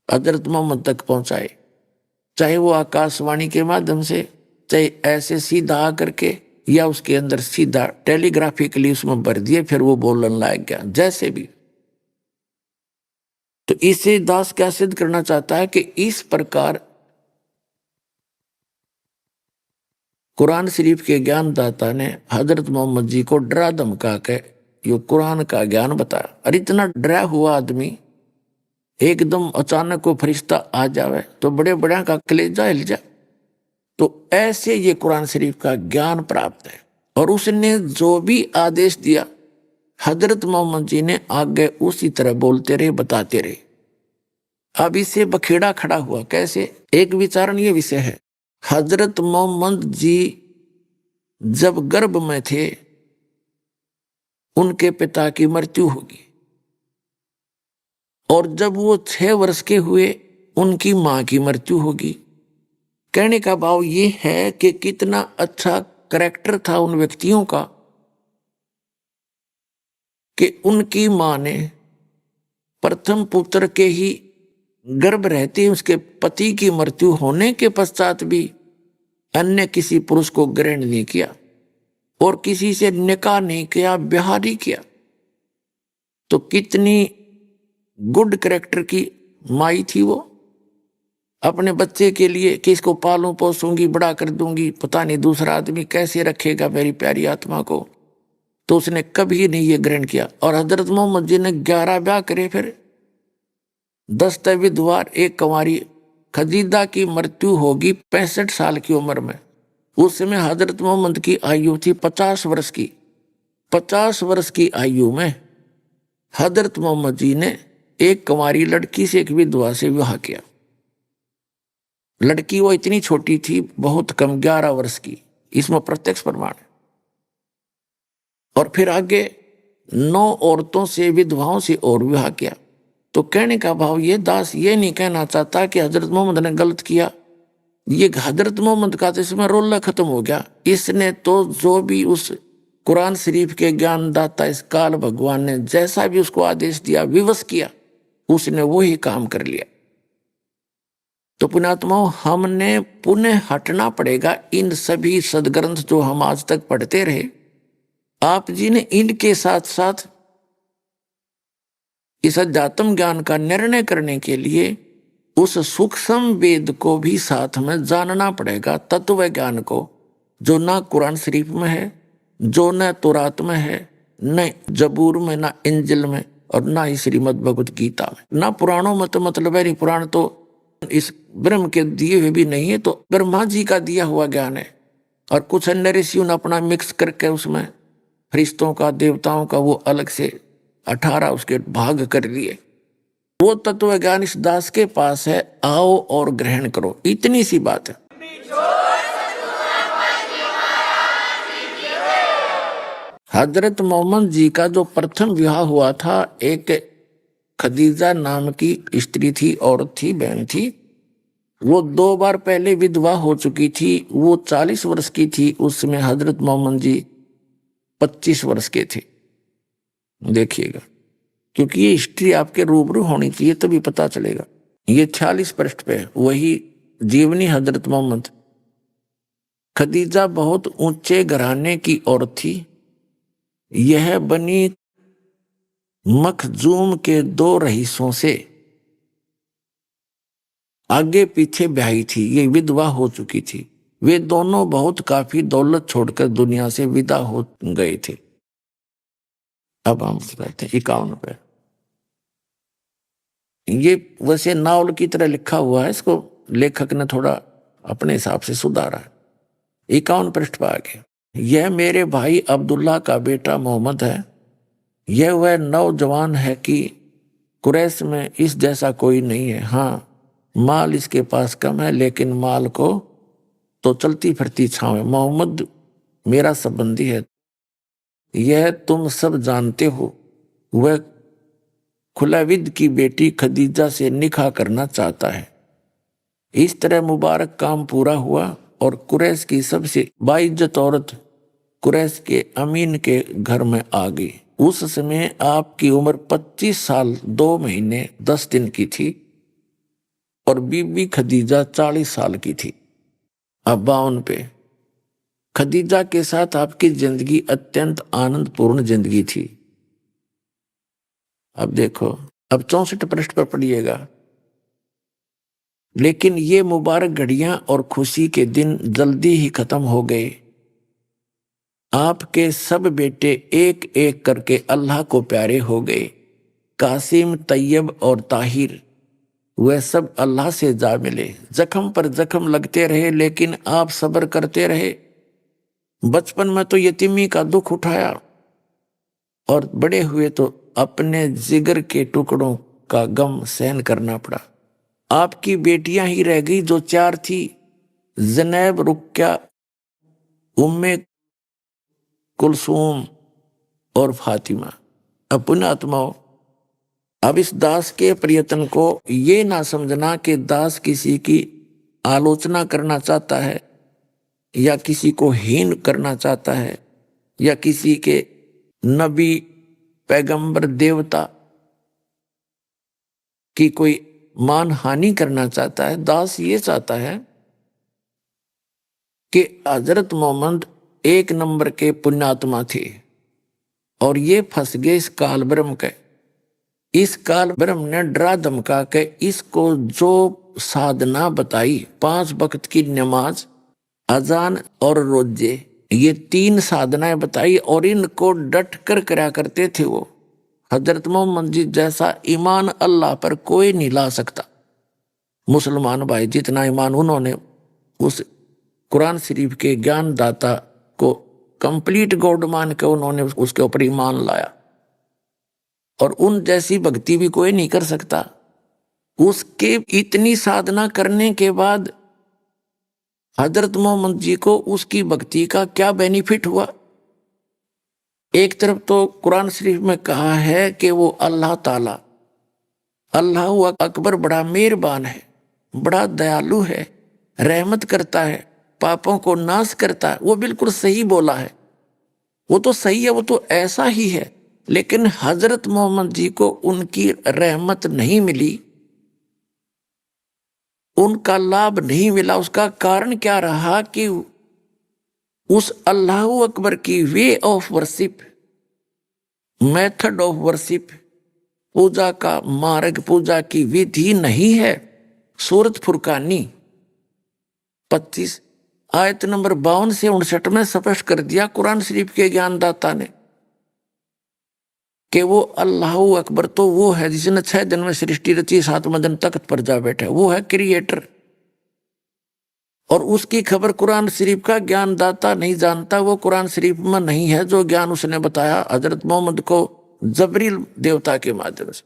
हजरत मोहम्मद तक पहुंचाए। चाहे वो आकाशवाणी के माध्यम से, चाहे ऐसे सीधा आकर के, या उसके अंदर सीधा टेलीग्राफिकली उसमें भर दिए, फिर वो बोलने लायक गया, जैसे भी। तो इसे दास क्या सिद्ध करना चाहता है कि इस प्रकार कुरान शरीफ के ज्ञानदाता ने हजरत मोहम्मद जी को डरा धमका के यो कुरान का ज्ञान बताया। और इतना डरा हुआ आदमी एकदम अचानक को फरिश्ता आ जावे तो बड़े बड़े का कलेजा हिल जाए। तो ऐसे ये कुरान शरीफ का ज्ञान प्राप्त है। और उसने जो भी आदेश दिया हजरत मोहम्मद जी ने आगे उसी तरह बोलते रहे, बताते रहे। अब इससे बखेड़ा खड़ा हुआ कैसे? एक विचारण ये विषय है, हजरत मोहम्मद जी जब गर्भ में थे उनके पिता की मृत्यु होगी, और जब वो 6 वर्ष के हुए उनकी मां की मृत्यु होगी। कहने का भाव ये है कि कितना अच्छा करैक्टर था उन व्यक्तियों का कि उनकी मां ने प्रथम पुत्र के ही गर्भ रहते उसके पति की मृत्यु होने के पश्चात भी अन्य किसी पुरुष को ग्रहण नहीं किया और किसी से निकाह नहीं किया, ब्याह नहीं किया। तो कितनी गुड करैक्टर की माई थी वो। अपने बच्चे के लिए कि इसको पालूं पोसूंगी, बड़ा कर दूंगी, पता नहीं दूसरा आदमी कैसे रखेगा मेरी प्यारी आत्मा को, तो उसने कभी नहीं ये ग्रहण किया। और हजरत मोहम्मद जी ने 11 ब्याह करे, फिर 10 विधवा, 1 कंवारी। खदीजा की मृत्यु होगी 65 साल की उम्र में। उस समय हजरत मोहम्मद की आयु थी 50 वर्ष की। 50 वर्ष की आयु में हजरत मोहम्मद जी ने एक कंवारी लड़की से, एक विधवा से विवाह किया। लड़की वो इतनी छोटी थी, बहुत कम, 11 वर्ष की, इसमें प्रत्यक्ष प्रमाण है। और फिर आगे 9 औरतों से, विधवाओं से और विवाह किया। तो कहने का भाव ये, दास ये नहीं कहना चाहता कि हजरत मोहम्मद ने गलत किया। ये हजरत मोहम्मद का तो इसमें रोल खत्म हो गया। इसने तो जो भी उस कुरान शरीफ के ज्ञानदाता इस काल भगवान ने जैसा भी उसको आदेश दिया, विवश किया, उसने वही काम कर लिया। तो पुण्यात्माओं, हमने पुनः हटना पड़ेगा इन सभी सदग्रंथ जो हम आज तक पढ़ते रहे। आप जी ने इनके साथ साथ इस अध्यात्म ज्ञान का निर्णय करने के लिए उस सूक्ष्म वेद को भी साथ में जानना पड़ेगा, तत्व ज्ञान को, जो ना कुरान शरीफ में है, जो न तौरात में है, न जबूर में, ना इंजिल में, और ना ही श्रीमद् भगवत गीता में। ना पुराणों में तो मतलब है, पुराण तो इस ब्रह्म के दिए हुए भी नहीं है, तो ब्रह्मा जी का दिया हुआ ज्ञान है। और कुछ अन्य ऋषियों ने अपना मिक्स करके उसमें फरिश्तों का, देवताओं का वो अलग से 18 उसके भाग कर लिए। वो तत्व ज्ञान इस दास के पास है, आओ और ग्रहण करो, इतनी सी बात है। हजरत मोहम्मद जी का जो प्रथम विवाह हुआ था, एक खदीजा नाम की स्त्री थी, औरत थी, बहन थी। वो 2 बार पहले विधवा हो चुकी थी। वो 40 वर्ष की थी उस समय, हजरत मोहम्मद जी 25 वर्ष के थे। देखिएगा, क्योंकि ये हिस्ट्री आपके रूबरू होनी चाहिए तभी पता चलेगा। ये 46 पृष्ठ पे वही जीवनी हजरत मोहम्मद। खदीजा बहुत ऊंचे घराने की औरत थी। यह बनी मखजूम के 2 रईसों से आगे पीछे ब्याही थी। ये विधवा हो चुकी थी। वे दोनों बहुत काफी दौलत छोड़कर दुनिया से विदा हो गए थे। अब हम कहते हैं 51 पे। ये वैसे नावल की तरह लिखा हुआ है, इसको लेखक ने थोड़ा अपने हिसाब से सुधारा है। 51 पृष्ठ पर आगे, यह मेरे भाई अब्दुल्ला का बेटा मोहम्मद है। यह वह नौजवान है कि कुरैश में इस जैसा कोई नहीं है। हाँ, माल इसके पास कम है, लेकिन माल को तो चलती फिरती छांव है। मोहम्मद मेरा संबंधी है, यह तुम सब जानते हो। वह खुलैविद की बेटी खदीजा से निकाह करना चाहता है। इस तरह मुबारक काम पूरा हुआ और कुरैश की सबसे बाइज्जत औरत कुरैश के अमीन के घर में आ गई। उस समय आपकी उम्र 25 साल 2 महीने 10 दिन की थी और बीबी खदीजा 40 साल की थी। अब 52 पे, खदीजा के साथ आपकी जिंदगी अत्यंत आनंदपूर्ण जिंदगी थी। अब देखो, अब 64 पृष्ठ पर पढ़िएगा। लेकिन ये मुबारक घड़ियां और खुशी के दिन जल्दी ही खत्म हो गए। आपके सब बेटे एक एक करके अल्लाह को प्यारे हो गए। कासिम, तैयब और ताहिर, वह सब अल्लाह से जा मिले। जख्म पर जख्म लगते रहे, लेकिन आप सब्र करते रहे। बचपन में तो यतीमी का दुख उठाया और बड़े हुए तो अपने जिगर के टुकड़ों का गम सहन करना पड़ा। आपकी बेटियां ही रह गई जो 4 थी, ज़नैब, रुक्या, उम्मे कुलसूम और फातिमा। अब पुण्यात्माओं, अब इस दास के प्रयत्न को ये ना समझना कि दास किसी की आलोचना करना चाहता है या किसी को हीन करना चाहता है या किसी के नबी, पैगंबर, देवता की कोई मान हानि करना चाहता है। दास ये चाहता है कि हजरत मोहम्मद 1 नंबर के पुण्यात्मा थे और ये फंस गए इस काल ब्रह्म के। इस काल ब्रह्म ने डरा धमका के इसको जो साधना बताई, 5 वक्त की नमाज, अजान और रोजे, ये 3 साधनाएं बताई और इनको डट कर करा करते थे वो। हजरत मोहम्मद जी जैसा ईमान अल्लाह पर कोई नहीं ला सकता। मुसलमान भाई जितना ईमान उन्होंने उस कुरान शरीफ के ज्ञान दाता को कंप्लीट गॉड मान के उन्होंने उसके ऊपर ईमान लाया, और उन जैसी भक्ति भी कोई नहीं कर सकता। उसके इतनी साधना करने के बाद हजरत मोहम्मद जी को उसकी भक्ति का क्या बेनिफिट हुआ? एक तरफ तो कुरान शरीफ में कहा है कि वो अल्लाह ताला, अल्लाह अकबर बड़ा मेहरबान है, बड़ा दयालु है, रहमत करता है, पापों को नाश करता है। वो बिल्कुल सही बोला है, वो तो सही है, वो तो ऐसा ही है। लेकिन हजरत मोहम्मद जी को उनकी रहमत नहीं मिली, उनका लाभ नहीं मिला। उसका कारण क्या रहा कि उस अल्लाह अकबर की way of worship, method of worship, पूजा का मार्ग, पूजा की विधि नहीं है। सूरत फुरकानी 25 आयत नंबर 52 से 59 में स्पष्ट कर दिया कुरान शरीफ के ज्ञानदाता ने कि वो अल्लाह अकबर तो वो है जिसने 6 दिन में सृष्टि रची, 7वें दिन तख्त पर जा बैठा, वो है क्रिएटर। और उसकी खबर कुरान शरीफ का ज्ञानदाता नहीं जानता। वो कुरान शरीफ में नहीं है जो ज्ञान उसने बताया हजरत मोहम्मद को जबरील देवता के माध्यम से।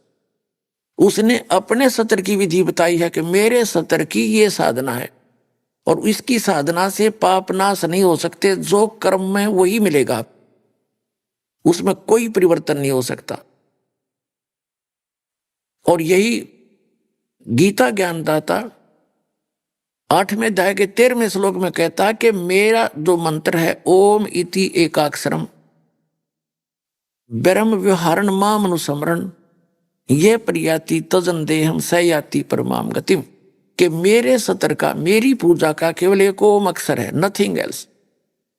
उसने अपने सतर की विधि बताई है कि मेरे सतर की ये साधना है और इसकी साधना से पाप नाश नहीं हो सकते, जो कर्म में वही मिलेगा, उसमें कोई परिवर्तन नहीं हो सकता। और यही गीता ज्ञानदाता 8वें अध्याय के 13वें श्लोक में कहता कि मेरा जो मंत्र है ओम इति एकाक्षरम ब्रह्म व्यवहारण माम अनुस्मरण ये प्रयाति तजन देहम सयाति परमाम गतिम, कि मेरे सतर का, मेरी पूजा का केवल एक ओम अक्षर है, नथिंग एल्स।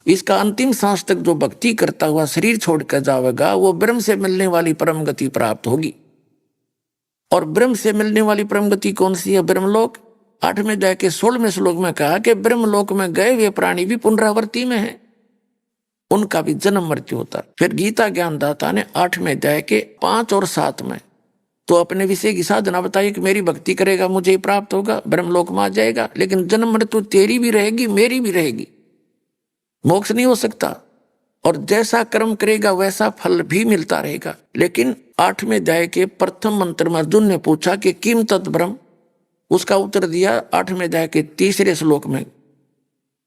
इसका अंतिम सांस तक जो भक्ति करता हुआ शरीर छोड़कर जाएगा वो ब्रह्म से मिलने वाली परम गति प्राप्त होगी। और ब्रह्म से मिलने वाली परम गति कौन सी है? ब्रह्मलोक। 8वें अध्याय के 16वें श्लोक में कहा कि ब्रह्मलोक में गए हुए प्राणी भी पुनरावृत्ति में है, उनका भी जन्म मृत्यु होता। फिर गीता ज्ञानदाता ने 8वें अध्याय के 5 और 7 में तो अपने विषय की साधना बताई कि मेरी भक्ति करेगा मुझे प्राप्त होगा, ब्रह्मलोक में आ जाएगा, लेकिन जन्म मृत्यु तेरी भी रहेगी, मेरी भी रहेगी। मोक्ष नहीं हो सकता। और जैसा कर्म करेगा वैसा फल भी मिलता रहेगा। लेकिन 8वें अध्याय के प्रथम मंत्र में अर्जुन ने पूछा कि किम तत् ब्रह्म, उसका उत्तर दिया 8वें अध्याय के 3रे श्लोक में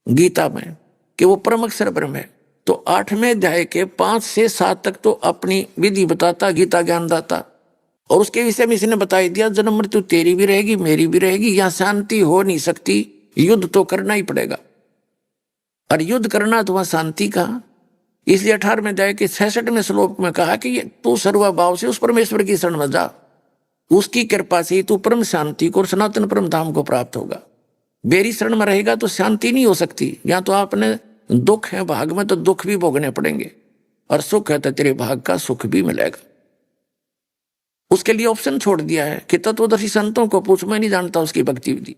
गीता में कि वो परम अक्षर ब्रह्म है। तो 8वें अध्याय के 5 से 7 तक तो अपनी विधि बताता, गीता ज्ञान दाता, और उसके विषय में इसने बता दिया जन्म मृत्यु तेरी भी रहेगी, मेरी भी रहेगी, यहां शांति हो नहीं सकती, युद्ध तो करना ही पड़ेगा। और युद्ध करना तो वहां शांति कहां। इसलिए 18वें अध्याय के 66वें श्लोक में कहा कि तू सर्वभाव से उस परमेश्वर की शरण में जा, उसकी कृपा से ही तू परम शांति को और सनातन परम धाम को प्राप्त होगा। मेरी शरण में रहेगा तो शांति नहीं हो सकती। यहाँ तो आपने दुख है भाग में तो दुख भी भोगने पड़ेंगे, और सुख है तो तेरे भाग का सुख भी मिलेगा। उसके लिए ऑप्शन छोड़ दिया है कि तत्वदर्शी संतों को पूछ, मैं नहीं जानता उसकी भक्ति विधि।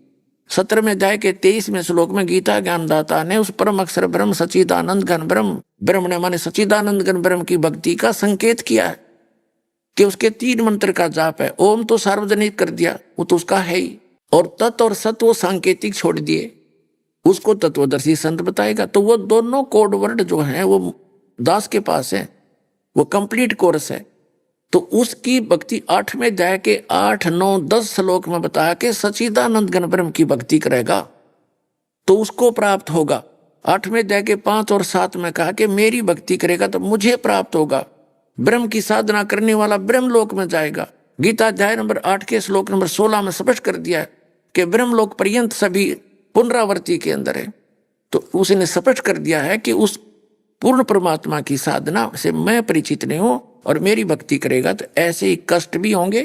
17वें अध्याय के 23वें श्लोक में गीता ज्ञानदाता ने उस परम अक्षर ब्रह्म सच्चिदानंद घन ब्रह्म, ब्रह्म ने माने सच्चिदानंद घन ब्रह्म की भक्ति का संकेत किया है कि उसके 3 मंत्र का जाप है। ओम तो सार्वजनिक कर दिया, वो तो उसका है ही, और तत् और सत वो सांकेतिक छोड़ दिए, उसको तत्वदर्शी संत बताएगा। तो वो दोनों कोड वर्ड जो हैं वो दास के पास है, वो कंप्लीट कोर्स है। तो उसकी भक्ति 8वें अध्याय के 8, 9, 10 श्लोक में बताया कि सच्चिदानंद घन ब्रह्म की भक्ति करेगा तो उसको प्राप्त होगा। 8वें अध्याय के 5 और 7 में कहा कि मेरी भक्ति करेगा तो मुझे प्राप्त होगा। ब्रह्म की साधना करने वाला ब्रह्मलोक में जाएगा। गीता अध्याय नंबर 8 के श्लोक नंबर 16 में स्पष्ट कर दिया है कि ब्रह्मलोक पर्यंत सभी पुनरावृत्ति के अंदर है। तो उसने स्पष्ट कर दिया है कि उस पूर्ण परमात्मा की साधना से मैं परिचित नहीं हूं, और मेरी भक्ति करेगा तो ऐसे ही कष्ट भी होंगे,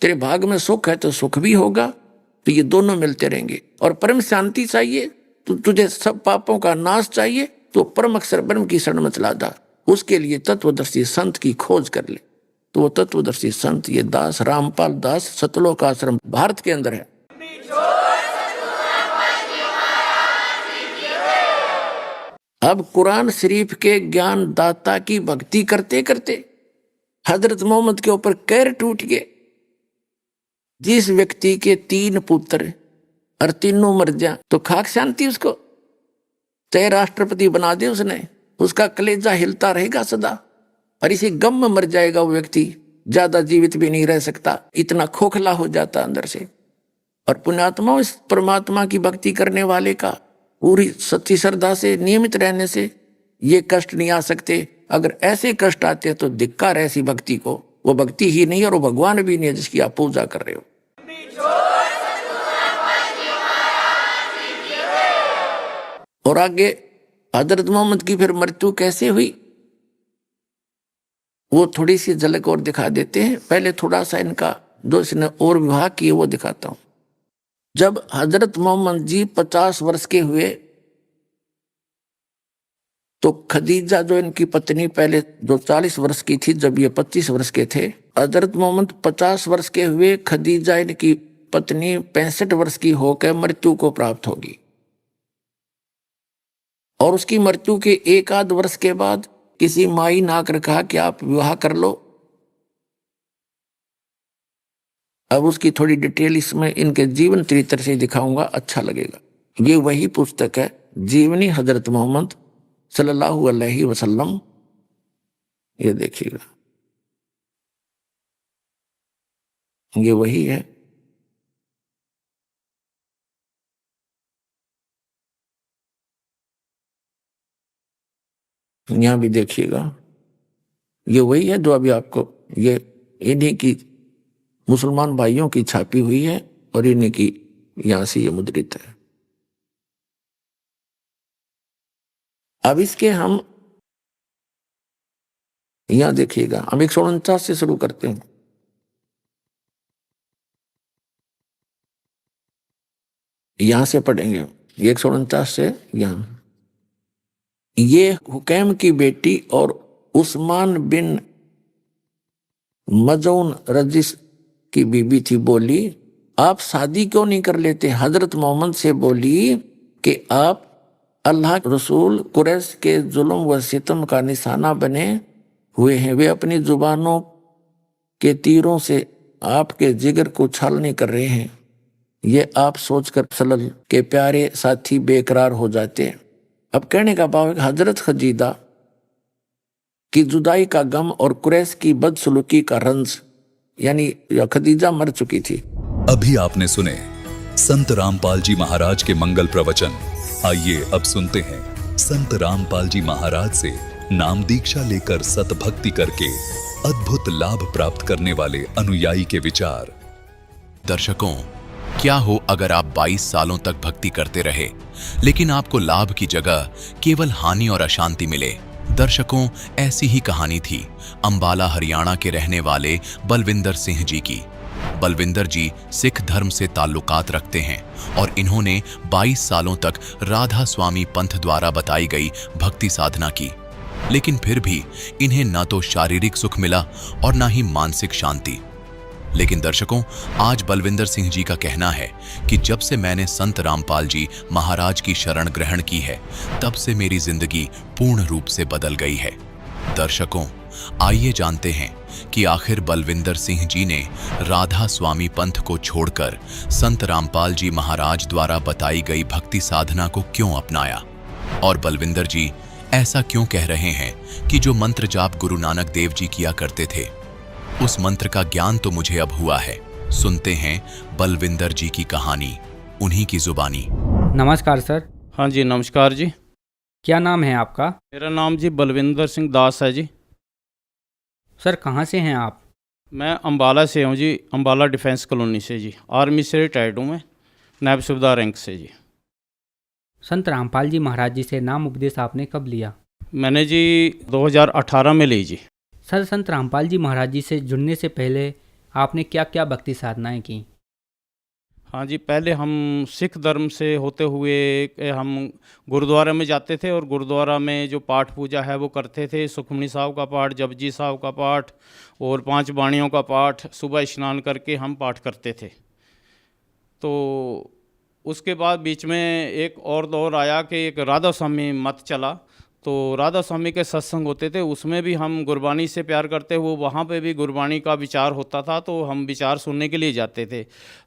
तेरे भाग में सुख है तो सुख भी होगा, तो ये दोनों मिलते रहेंगे। और परम शांति चाहिए तो तुझे सब पापों का नाश चाहिए तो परम अक्षर ब्रह्म की शरण में चला जा। उसके लिए तत्वदर्शी संत की खोज कर ले। तो वो तत्वदर्शी संत ये दास रामपाल दास सतलोक आश्रम भारत के अंदर है। अब कुरान शरीफ के ज्ञान दाता की भक्ति करते करते हजरत मोहम्मद के ऊपर कैर टूट गए। जिस व्यक्ति के 3 पुत्र और तीनों मर जाए तो खाक शांति उसको, चाहे राष्ट्रपति बना दे उसने, उसका कलेजा हिलता रहेगा सदा। और इसी गम में मर जाएगा वो व्यक्ति, ज्यादा जीवित भी नहीं रह सकता, इतना खोखला हो जाता अंदर से। और पुण्यात्मा इस परमात्मा की भक्ति करने वाले का पूरी सच्ची श्रद्धा से नियमित रहने से ये कष्ट नहीं आ सकते। अगर ऐसे कष्ट आते हैं तो धिक्कार ऐसी भक्ति को, वो भक्ति ही नहीं और वो भगवान भी नहीं है जिसकी आप पूजा कर रहे हो। और आगे हजरत मोहम्मद की फिर मृत्यु कैसे हुई वो थोड़ी सी झलक और दिखा देते हैं। पहले थोड़ा सा इनका जो इसने और विवाह किए वो दिखाता हूं। जब हजरत मोहम्मद जी 50 वर्ष के हुए तो खदीजा जो इनकी पत्नी पहले जो 40 वर्ष की थी, जब ये 25 वर्ष के थे, हजरत मोहम्मद 50 वर्ष के हुए, खदीजा इनकी पत्नी 65 वर्ष की होकर मृत्यु को प्राप्त होगी। और उसकी मृत्यु के 1 आध वर्ष के बाद किसी माई ने आकर कहा कि आप विवाह कर लो। अब उसकी थोड़ी डिटेल इसमें इनके जीवन चरित्र से दिखाऊंगा, अच्छा लगेगा। ये वही पुस्तक है जीवनी हजरत मोहम्मद सल्लल्लाहु अलैहि वसल्लम। ये देखिएगा, ये वही है। यहां भी देखिएगा, ये वही है जो अभी आपको, ये इन्हीं की मुसलमान भाइयों की छापी हुई है और इन्हीं की यहां से ये मुद्रित है। अब इसके हम यहां देखिएगा, हम 149 से शुरू करते हैं। यहां से पढ़ेंगे 149 से यहां। ये हुकैम की बेटी और उस्मान बिन मजून रजिस की बीबी थी, बोली आप शादी क्यों नहीं कर लेते। हजरत मोहम्मद से बोली कि आप अल्लाह के रसूल कुरैश के जुल्म व सितम का निशाना बने हुए हैं। वे अपनी जुबानों के तीरों से आपके जिगर को छालनी कर रहे हैं। ये आप सोचकर सल्लल्लाहु के प्यारे साथी बेकरार हो जाते हैं। अब कहने का भाव है कि हजरत खदीजा की जुदाई का गम और कुरैश की बदसलूकी का रंज, यानी खदीजा मर चुकी थी। अभी आपने सुने संत रामपाल जी महाराज के मंगल प्रवचन। आइए अब सुनते हैं संत रामपाल जी महाराज से नाम दीक्षा लेकर सतभक्ति करके अद्भुत लाभ प्राप्त करने वाले अनुयायी के विचार। दर्शकों, क्या हो अगर आप 22 सालों तक भक्ति करते रहे लेकिन आपको लाभ की जगह केवल हानि और अशांति मिले। दर्शकों, ऐसी ही कहानी थी अंबाला हरियाणा के रहने वाले बलविंदर सिंह जी की। बलविंदर जी सिख धर्म से ताल्लुकात रखते हैं और इन्होंने 22 सालों तक राधा स्वामी पंथ द्वारा बताई गई भक्ति साधना की, लेकिन फिर भी इन्हें न तो शारीरिक सुख मिला और न ही मानसिक शांति। लेकिन दर्शकों, आज बलविंदर सिंह जी का कहना है कि जब से मैंने संत रामपाल जी महाराज की शरण ग्रहण की है, तब से मेरी जिंदगी पूर्ण रूप से बदल गई है। दर्शकों, आइए जानते हैं कि आखिर बलविंदर सिंह जी ने राधा स्वामी पंथ को छोड़कर संत रामपाल जी महाराज द्वारा बताई गई भक्ति साधना को क्यों अपनाया, और बलविंदर जी ऐसा क्यों कह रहे हैं कि जो मंत्र जाप गुरु नानक देव जी किया करते थे, उस मंत्र का ज्ञान तो मुझे अब हुआ है। सुनते हैं बलविंदर जी की कहानी, उन्हीं की जुबानी। नमस्कार सर। हाँ जी, नमस्कार जी। क्या नाम है आपका? मेरा नाम जी बलविंदर सिंह दास है जी। सर कहाँ से हैं आप? मैं अंबाला से हूँ जी, अंबाला डिफेंस कॉलोनी से जी। आर्मी से रिटायर्ड हूँ मैं, नायब सूबेदार रैंक से जी। संत रामपाल जी महाराज जी से नाम उपदेश आपने कब लिया? मैंने जी 2018 में ली जी। सर, संत रामपाल जी महाराज जी से जुड़ने से पहले आपने क्या क्या भक्ति साधनाएं की? हाँ जी, पहले हम सिख धर्म से होते हुए हम गुरुद्वारा में जाते थे और गुरुद्वारा में जो पाठ पूजा है वो करते थे। सुखमनी साहब का पाठ, जपजी साहब का पाठ और 5 बाणियों का पाठ सुबह स्नान करके हम पाठ करते थे। तो उसके बाद बीच में एक और दौर आया कि एक राधा स्वामी मत चला, तो राधा स्वामी के सत्संग होते थे, उसमें भी हम गुरबानी से प्यार करते हुए वहाँ पे भी गुरबानी का विचार होता था, तो हम विचार सुनने के लिए जाते थे।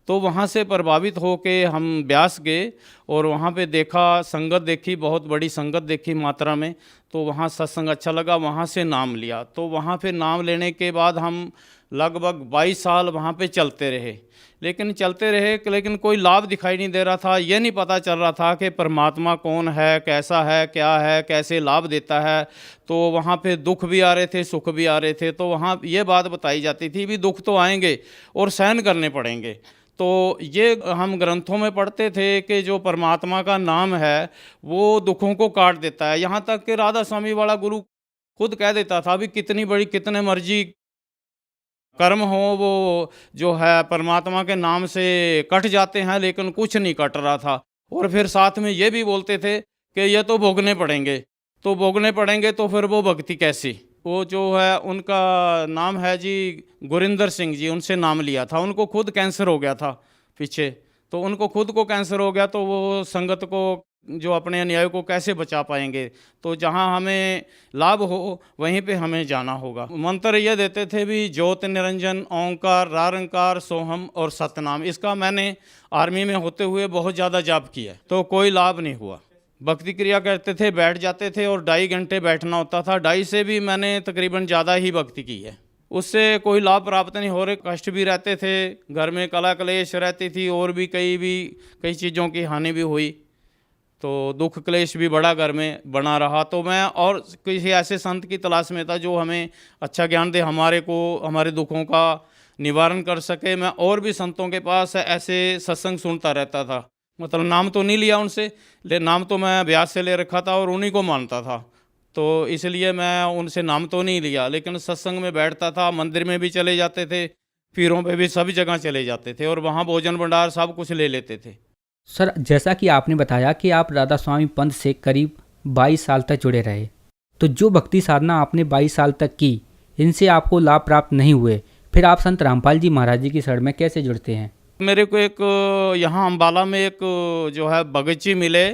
तो वहाँ से प्रभावित हो के हम ब्यास गए और वहाँ पे देखा, संगत देखी, बहुत बड़ी संगत देखी मात्रा में। तो वहाँ सत्संग अच्छा लगा, वहाँ से नाम लिया। तो वहाँ पे नाम लेने के बाद हम लगभग 22 साल वहाँ पे चलते रहे, लेकिन कोई लाभ दिखाई नहीं दे रहा था। ये नहीं पता चल रहा था कि परमात्मा कौन है, कैसा है, क्या है, कैसे लाभ देता है। तो वहाँ पे दुख भी आ रहे थे, सुख भी आ रहे थे। तो वहाँ ये बात बताई जाती थी भी दुख तो आएंगे और सहन करने पड़ेंगे। तो ये हम ग्रंथों में पढ़ते थे कि जो परमात्मा का नाम है वो दुखों को काट देता है। यहाँ तक कि राधा स्वामी वाला गुरु खुद कह देता था भी कितनी बड़ी, कितने मर्जी कर्म हो, वो जो है परमात्मा के नाम से कट जाते हैं, लेकिन कुछ नहीं कट रहा था। और फिर साथ में ये भी बोलते थे कि ये तो भोगने पड़ेंगे, तो भोगने पड़ेंगे तो फिर वो भक्ति कैसी। वो जो है उनका नाम है जी गुरिंदर सिंह जी, उनसे नाम लिया था। उनको खुद कैंसर हो गया था पीछे, तो उनको खुद को कैंसर हो गया, तो वो संगत को, जो अपने अनुयायी को कैसे बचा पाएंगे। तो जहाँ हमें लाभ हो वहीं पे हमें जाना होगा। मंत्र ये देते थे भी ज्योत निरंजन ओंकार रारंकार सोहम और सतनाम। इसका मैंने आर्मी में होते हुए बहुत ज़्यादा जाप किया, तो कोई लाभ नहीं हुआ। भक्ति क्रिया करते थे, बैठ जाते थे और 2.5 घंटे बैठना होता था। 2.5 से भी मैंने तकरीबन ज़्यादा ही भक्ति की है, उससे कोई लाभ प्राप्त नहीं हो रहे। कष्ट भी रहते थे, घर में कला कलेश रहती थी और भी कई चीज़ों की हानि भी हुई। तो दुख क्लेश भी बड़ा घर में बना रहा। तो मैं और किसी ऐसे संत की तलाश में था जो हमें अच्छा ज्ञान दे, हमारे दुखों का निवारण कर सके। मैं और भी संतों के पास ऐसे सत्संग सुनता रहता था। मतलब नाम तो नहीं लिया उनसे, लेकिन नाम तो मैं ब्यास से ले रखा था और उन्हीं को मानता था। तो इसलिए मैं उनसे नाम तो नहीं लिया, लेकिन सत्संग में बैठता था, मंदिर में भी चले जाते थे, पीरों पे भी सभी जगह चले जाते थे और वहाँ भोजन भंडार सब कुछ ले लेते थे। सर, जैसा कि आपने बताया कि आप राधा स्वामी पंथ से करीब 22 साल तक जुड़े रहे, तो जो भक्ति साधना आपने 22 साल तक की, इनसे आपको लाभ प्राप्त नहीं हुए, फिर आप संत रामपाल जी महाराज जी की शरण में कैसे जुड़ते हैं? मेरे को एक यहाँ अम्बाला में एक जो है भगत जी मिले,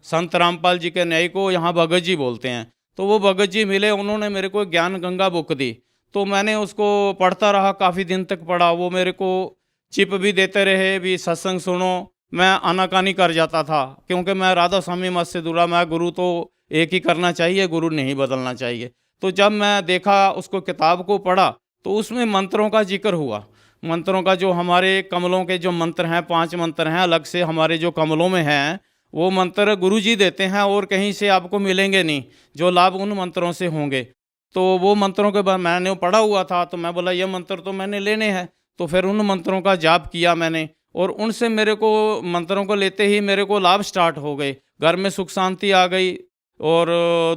संत रामपाल जी के न्याय को यहाँ भगत जी बोलते हैं। तो वो भगत जी मिले, उन्होंने मेरे को ज्ञान गंगा बुक दी। तो मैंने उसको पढ़ता रहा, काफ़ी दिन तक पढ़ा। वो मेरे को चिप भी देते रहे भी सत्संग सुनो, मैं आनाकानी कर जाता था, क्योंकि मैं राधा स्वामी मत से जुड़ा, मैं गुरु तो एक ही करना चाहिए, गुरु नहीं बदलना चाहिए। तो जब मैं देखा, उसको किताब को पढ़ा, तो उसमें मंत्रों का जिक्र हुआ। मंत्रों का, जो हमारे कमलों के जो मंत्र हैं, 5 मंत्र हैं अलग से हमारे जो कमलों में हैं, वो मंत्र गुरु जी देते हैं और कहीं से आपको मिलेंगे नहीं, जो लाभ उन मंत्रों से होंगे। तो वो मंत्रों के बाद मैंने वो पढ़ा हुआ था, तो मैं बोला ये मंत्र तो मैंने लेने हैं। तो फिर उन मंत्रों का जाप किया मैंने, और उनसे मेरे को, मंत्रों को लेते ही मेरे को लाभ स्टार्ट हो गए। घर में सुख शांति आ गई और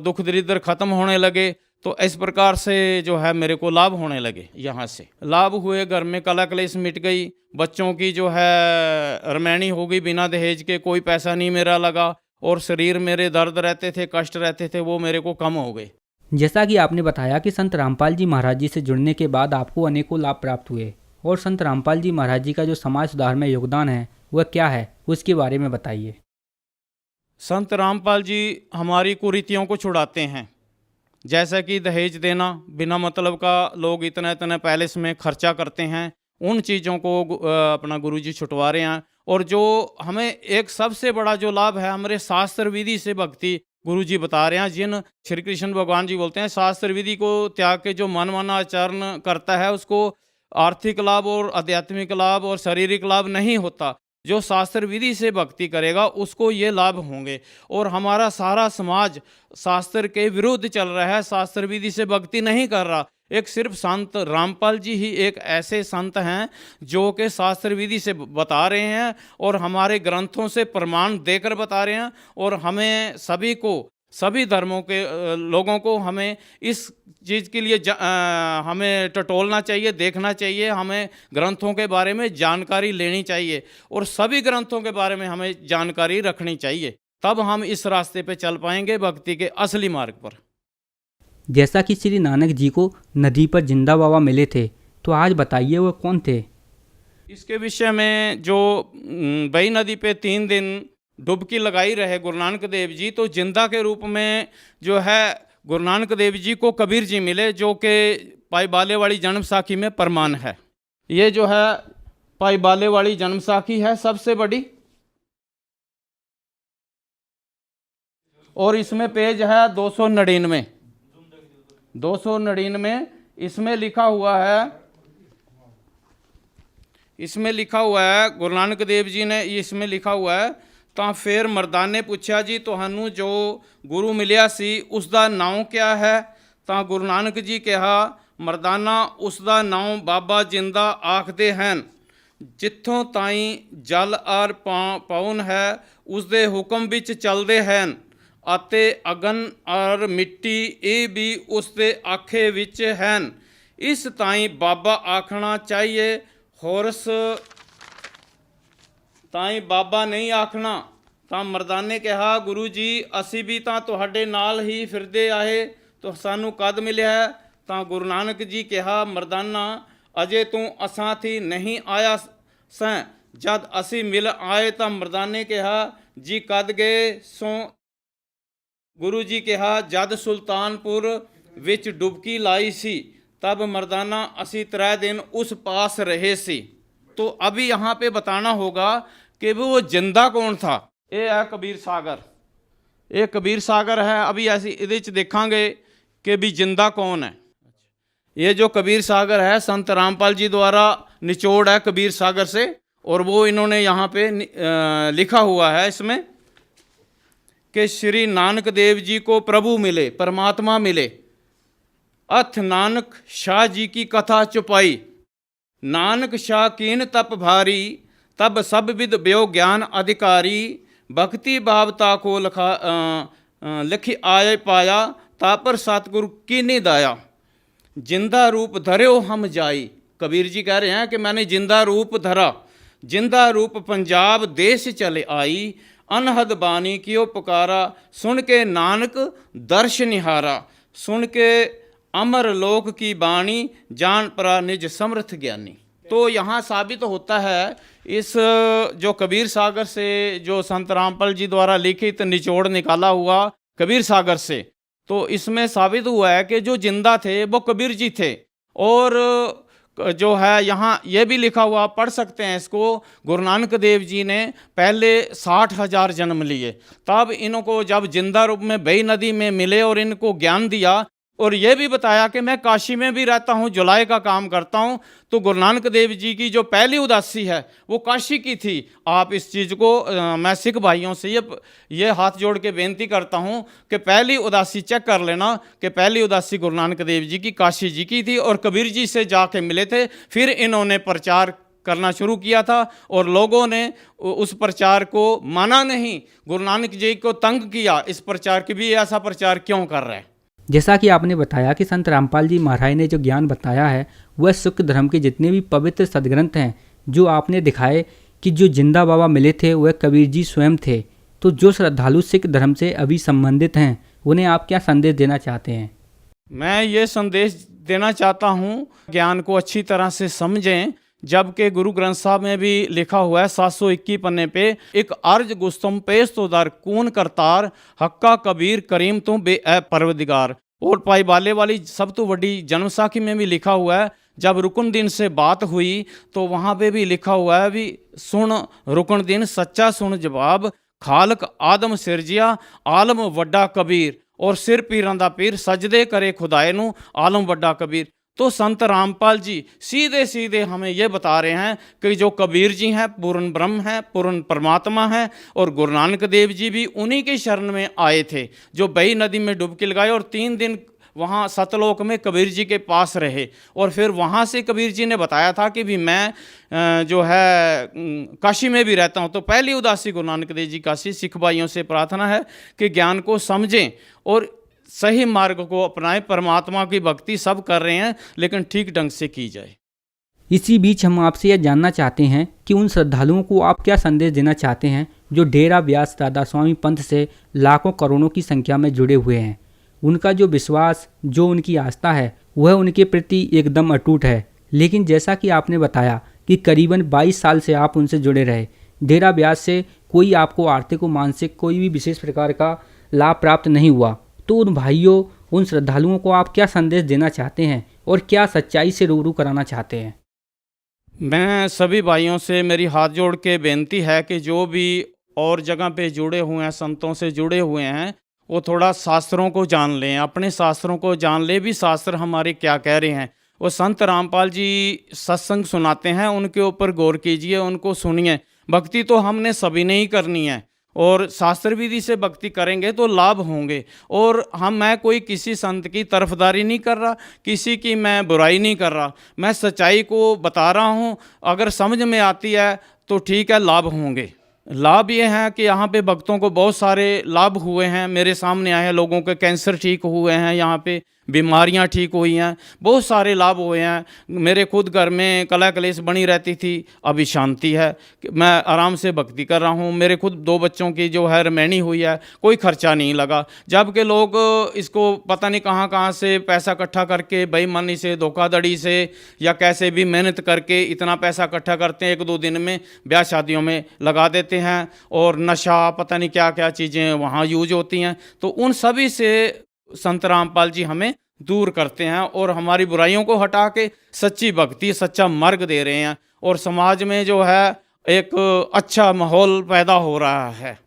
दुख दरिद्र खत्म होने लगे। तो इस प्रकार से जो है मेरे को लाभ होने लगे। यहाँ से लाभ हुए, घर में कला कलेश मिट गई, बच्चों की जो है रमैनी हो गई बिना दहेज के, कोई पैसा नहीं मेरा लगा, और शरीर मेरे दर्द रहते थे, कष्ट रहते थे, वो मेरे को कम हो गए। जैसा कि आपने बताया कि संत रामपाल जी महाराज जी से जुड़ने के बाद आपको अनेकों लाभ प्राप्त हुए, और संत रामपाल जी महाराज जी का जो समाज सुधार में योगदान है वह क्या है, उसके बारे में बताइए। संत रामपाल जी हमारी कुरीतियों को छुड़ाते हैं, जैसा कि दहेज देना बिना मतलब का, लोग इतना इतना पैलेस में खर्चा करते हैं, उन चीज़ों को अपना गुरुजी छुटवा रहे हैं। और जो हमें एक सबसे बड़ा जो लाभ है, हमारे शास्त्र विधि से भक्ति गुरुजी बता रहे हैं, जिन श्री कृष्ण भगवान जी बोलते हैं शास्त्र विधि को त्याग के जो मन माना आचरण करता है, उसको आर्थिक लाभ और आध्यात्मिक लाभ और शारीरिक लाभ नहीं होता। जो शास्त्र विधि से भक्ति करेगा उसको ये लाभ होंगे। और हमारा सारा समाज शास्त्र के विरुद्ध चल रहा है, शास्त्र विधि से भक्ति नहीं कर रहा। एक सिर्फ संत रामपाल जी ही एक ऐसे संत हैं जो कि शास्त्र विधि से बता रहे हैं और हमारे ग्रंथों से प्रमाण देकर बता रहे हैं। और हमें सभी को, सभी धर्मों के लोगों को हमें इस चीज़ के लिए हमें टटोलना चाहिए, देखना चाहिए, हमें ग्रंथों के बारे में जानकारी लेनी चाहिए और सभी ग्रंथों के बारे में हमें जानकारी रखनी चाहिए। तब हम इस रास्ते पे चल पाएंगे भक्ति के असली मार्ग पर। जैसा कि श्री नानक जी को नदी पर जिंदा बाबा मिले थे, तो आज बताइए वो कौन थे। इसके विषय में जो बई नदी पे 3 दिन डुबकी लगाई रहे गुरु नानक देव जी, तो जिंदा के रूप में जो है गुरु नानक देव जी को कबीर जी मिले, जो कि पाई बाले वाली जन्म साखी में प्रमाण है। ये जो है पाई बाले वाली जन्म साखी है सबसे बड़ी, और इसमें पेज है 299। 299 इसमें लिखा हुआ है गुरु नानक देव जी ने इसमें लिखा हुआ है, ਤਾਂ ਫਿਰ ਮਰਦਾਂ ਨੇ ਪੁੱਛਿਆ ਜੀ ਤੁਹਾਨੂੰ ਜੋ ਗੁਰੂ ਮਿਲਿਆ ਸੀ ਉਸ ਦਾ ਨਾਮ ਕਿਆ ਹੈ। ਤਾਂ ਗੁਰੂ ਨਾਨਕ ਜੀ ਕਿਹਾ, ਮਰਦਾਨਾ ਉਸ ਦਾ ਨਾਮ ਬਾਬਾ ਜਿੰਦਾ ਆਖਦੇ ਹਨ। ਜਿੱਥੋਂ ਤਾਈਂ ਜਲ ਔਰ ਪਾਉਨ ਹੈ ਉਸ ਦੇ ਹੁਕਮ ਵਿੱਚ ਚੱਲਦੇ ਹਨ, ਅਤੇ ਅਗਨ ਔਰ ਮਿੱਟੀ ਇਹ ਵੀ ਉਸ ਦੇ ਆਖੇ ਵਿੱਚ ਹਨ। ਇਸ ਤਾਈਂ ਬਾਬਾ ਆਖਣਾ ਚਾਹੀਏ, ਹੋਰਸ ਤਾਈਂ ਬਾਬਾ ਨਹੀਂ ਆਖਣਾ। ਤਾਂ ਮਰਦਾਂ ਨੇ ਕਿਹਾ, ਗੁਰੂ ਜੀ ਅਸੀਂ ਵੀ ਤਾਂ ਤੁਹਾਡੇ ਨਾਲ ਹੀ ਫਿਰਦੇ ਆਏ, ਤਾਂ ਸਾਨੂੰ ਕਦ ਮਿਲਿਆ ਹੈ। ਤਾਂ ਗੁਰੂ ਨਾਨਕ ਜੀ ਕਿਹਾ, ਮਰਦਾਨਾ ਅਜੇ ਤੂੰ ਅਸਾਂ ਥੀ ਨਹੀਂ ਆਇਆ ਸੈਂ, ਜਦ ਅਸੀਂ ਮਿਲ ਆਏ। ਤਾਂ ਮਰਦਾਂ ਨੇ ਕਿਹਾ, ਜੀ ਕਦ ਗਏ ਸੋ। ਗੁਰੂ ਜੀ ਕਿਹਾ, ਜਦ ਸੁਲਤਾਨपुर ਵਿੱਚ ਡੁਬਕੀ ਲਾਈ ਸੀ, तब मर्दाना असी 3 दिन उस पास रहे सी। तो अभी यहाँ पे बताना होगा कि वो जिंदा कौन था। ये है कबीर सागर, ये कबीर सागर है। अभी ऐसी इहदे च देखांगे कि भी जिंदा कौन है। ये जो कबीर सागर है संत रामपाल जी द्वारा निचोड़ है कबीर सागर से, और वो इन्होंने यहाँ पे लिखा हुआ है इसमें कि श्री नानक देव जी को प्रभु मिले, परमात्मा मिले। अथ नानक शाह जी की कथा चुपाई, नानक शाह कीन तप भारी, तब सब विद ब्यो ज्ञान अधिकारी। भक्ति भावता को लिखी आए पाया, तापर सतगुरु कीनी दाया। जिंदा रूप धर्यो हम जाई। कबीर जी कह रहे हैं कि मैंने जिंदा रूप धरा, जिंदा रूप पंजाब देश चले आई। अनहद बानी कियो पुकारा, सुन के नानक दर्श निहारा। सुन के अमर लोक की बाणी, जान परा निज समर्थ ज्ञानी। तो यहाँ साबित होता है इस जो कबीर सागर से जो संत रामपाल जी द्वारा लिखित निचोड़ निकाला हुआ कबीर सागर से, तो इसमें साबित हुआ है कि जो जिंदा थे वो कबीर जी थे। और जो है यहाँ ये भी लिखा हुआ, आप पढ़ सकते हैं इसको। गुरु नानक देव जी ने पहले 60,000 जन्म लिए, तब इनको जब जिंदा रूप में बेई नदी में मिले और इनको ज्ञान दिया, और ये भी बताया कि मैं काशी में भी रहता हूँ, जुलाई का काम करता हूँ। तो गुरु नानक देव जी की जो पहली उदासी है वो काशी की थी। आप इस चीज़ को मैं सिख भाइयों से ये हाथ जोड़ के बेनती करता हूँ कि पहली उदासी चेक कर लेना कि पहली उदासी गुरु नानक देव जी की काशी जी की थी, और कबीर जी से जाके मिले थे। फिर इन्होंने प्रचार करना शुरू किया था और लोगों ने उस प्रचार को माना नहीं, गुरु नानक जी को तंग किया इस प्रचार की भी, ऐसा प्रचार क्यों कर रहे हैं। जैसा कि आपने बताया कि संत रामपाल जी महाराज ने जो ज्ञान बताया है वह सिख धर्म के जितने भी पवित्र सदग्रंथ हैं, जो आपने दिखाए कि जो जिंदा बाबा मिले थे वह कबीर जी स्वयं थे। तो जो श्रद्धालु सिख धर्म से अभी संबंधित हैं उन्हें आप क्या संदेश देना चाहते हैं? मैं ये संदेश देना चाहता हूँ, ज्ञान को अच्छी तरह से समझें, जबकि गुरु ग्रंथ साहब में भी लिखा हुआ है 721 पन्ने पे, एक अर्ज गुस्तम पेश तो दर कून करतार हक्का कबीर करीम तू बे परवदिगार। और पाई बाले वाली सब तो बड़ी जन्मसाखी में भी लिखा हुआ है, जब रुकन दिन से बात हुई तो वहाँ पे भी लिखा हुआ है भी सुन रुकन दिन सच्चा सुन जवाब, खालक आदम सिरजिया आलम वड्डा कबीर, और सिर पीरां दा पीर सजदे करे खुदाए नू आलम वड्डा कबीर। तो संत रामपाल जी सीधे सीधे हमें ये बता रहे हैं कि जो कबीर जी हैं पूर्ण ब्रह्म हैं, पूर्ण परमात्मा हैं, और गुरु नानक देव जी भी उन्हीं के शरण में आए थे, जो बेई नदी में डुबकी लगाए और 3 दिन वहाँ सतलोक में कबीर जी के पास रहे। और फिर वहाँ से कबीर जी ने बताया था कि भी मैं जो है काशी में भी रहता हूँ। तो पहली उदासी गुरु नानक देव जी काशी। सिख भाइयों से प्रार्थना है कि ज्ञान को समझें और सही मार्ग को अपनाएं। परमात्मा की भक्ति सब कर रहे हैं, लेकिन ठीक ढंग से की जाए। इसी बीच हम आपसे यह जानना चाहते हैं कि उन श्रद्धालुओं को आप क्या संदेश देना चाहते हैं जो डेरा ब्यास दादा स्वामी पंथ से लाखों करोड़ों की संख्या में जुड़े हुए हैं। उनका जो विश्वास, जो उनकी आस्था है वह उनके प्रति एकदम अटूट है, लेकिन जैसा कि आपने बताया कि करीबन 22 साल से आप उनसे जुड़े रहे, डेरा ब्यास से कोई आपको आर्थिक और मानसिक कोई भी विशेष प्रकार का लाभ प्राप्त नहीं हुआ। तो उन भाइयों, उन श्रद्धालुओं को आप क्या संदेश देना चाहते हैं और क्या सच्चाई से रूबरू कराना चाहते हैं? मैं सभी भाइयों से मेरी हाथ जोड़ के बेनती है कि जो भी और जगह पे जुड़े हुए हैं, संतों से जुड़े हुए हैं, वो थोड़ा शास्त्रों को जान लें, अपने शास्त्रों को जान ले भी शास्त्र हमारे क्या कह रहे हैं। वो संत रामपाल जी सत्संग सुनाते हैं, उनके ऊपर गौर कीजिए, उनको सुनिए। भक्ति तो हमने सभी ने ही करनी है, और शास्त्र विधि से भक्ति करेंगे तो लाभ होंगे। और मैं कोई किसी संत की तरफदारी नहीं कर रहा, किसी की मैं बुराई नहीं कर रहा, मैं सच्चाई को बता रहा हूँ। अगर समझ में आती है तो ठीक है, लाभ होंगे। लाभ ये है कि यहाँ पे भक्तों को बहुत सारे लाभ हुए हैं, मेरे सामने आए हैं, लोगों के कैंसर ठीक हुए हैं, यहाँ पे बीमारियाँ ठीक हुई हैं, बहुत सारे लाभ हुए हैं। मेरे खुद घर में कलह कलेश बनी रहती थी, अभी शांति है, मैं आराम से भक्ति कर रहा हूँ। मेरे खुद 2 बच्चों की जो है रमैनी हुई है, कोई खर्चा नहीं लगा। जबकि लोग इसको पता नहीं कहाँ कहाँ से पैसा इकट्ठा करके बेईमानी से, धोखाधड़ी से या कैसे भी मेहनत करके इतना पैसा इकट्ठा करते हैं, 1-2 दिन में ब्याह शादियों में लगा देते हैं, और नशा पता नहीं क्या क्या चीज़ें वहाँ यूज होती हैं। तो उन सभी से संत रामपाल जी हमें दूर करते हैं और हमारी बुराइयों को हटा के सच्ची भक्ति, सच्चा मार्ग दे रहे हैं, और समाज में जो है एक अच्छा माहौल पैदा हो रहा है।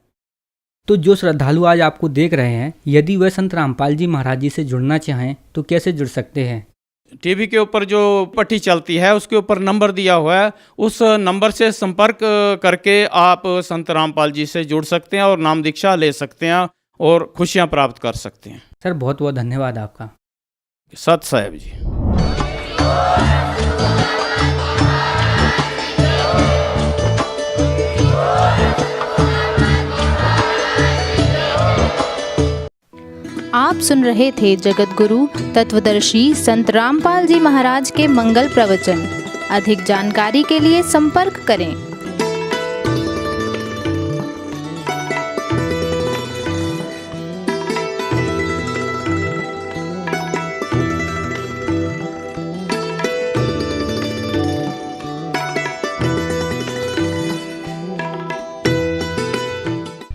तो जो श्रद्धालु आज आपको देख रहे हैं, यदि वह संत रामपाल जी महाराज जी से जुड़ना चाहें तो कैसे जुड़ सकते हैं? टीवी के ऊपर जो पट्टी चलती है उसके ऊपर नंबर दिया हुआ है, उस नंबर से संपर्क करके आप संत रामपाल जी से जुड़ सकते हैं और नाम दीक्षा ले सकते हैं और खुशियां प्राप्त कर सकते हैं। सर बहुत बहुत धन्यवाद आपका। सत साहेब जी। आप सुन रहे थे जगत गुरु तत्वदर्शी संत रामपाल जी महाराज के मंगल प्रवचन। अधिक जानकारी के लिए संपर्क करें।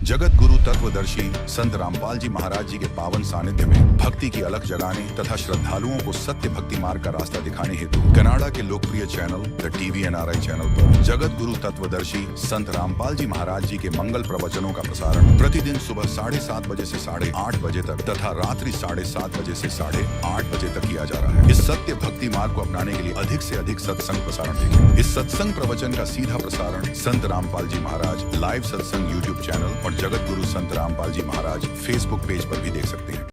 जगत गुरु तत्वदर्शी तत्वदर्शी संत रामपाल जी महाराज जी के पावन सानिध्य में भक्ति की अलख जगाने तथा श्रद्धालुओं को सत्य भक्ति मार्ग का रास्ता दिखाने हेतु कनाडा के लोकप्रिय channel the TV NRI channel पर जगत गुरु तत्वदर्शी संत रामपाल जी महाराज जी के मंगल प्रवचनों का प्रसारण प्रतिदिन सुबह 7:30 बजे से 8:30 बजे तक तथा रात्रि 7:30 बजे से 8:30 बजे तक किया जा रहा है। इस सत्य भक्ति मार्ग को अपनाने के लिए अधिक से अधिक सत्संग प्रसारण देखें। इस सत्संग प्रवचन का सीधा प्रसारण संत रामपाल जी महाराज लाइव सत्संग YouTube चैनल और जगत गुरु संत रामपाल जी महाराज Facebook पेज पर भी देख सकते हैं।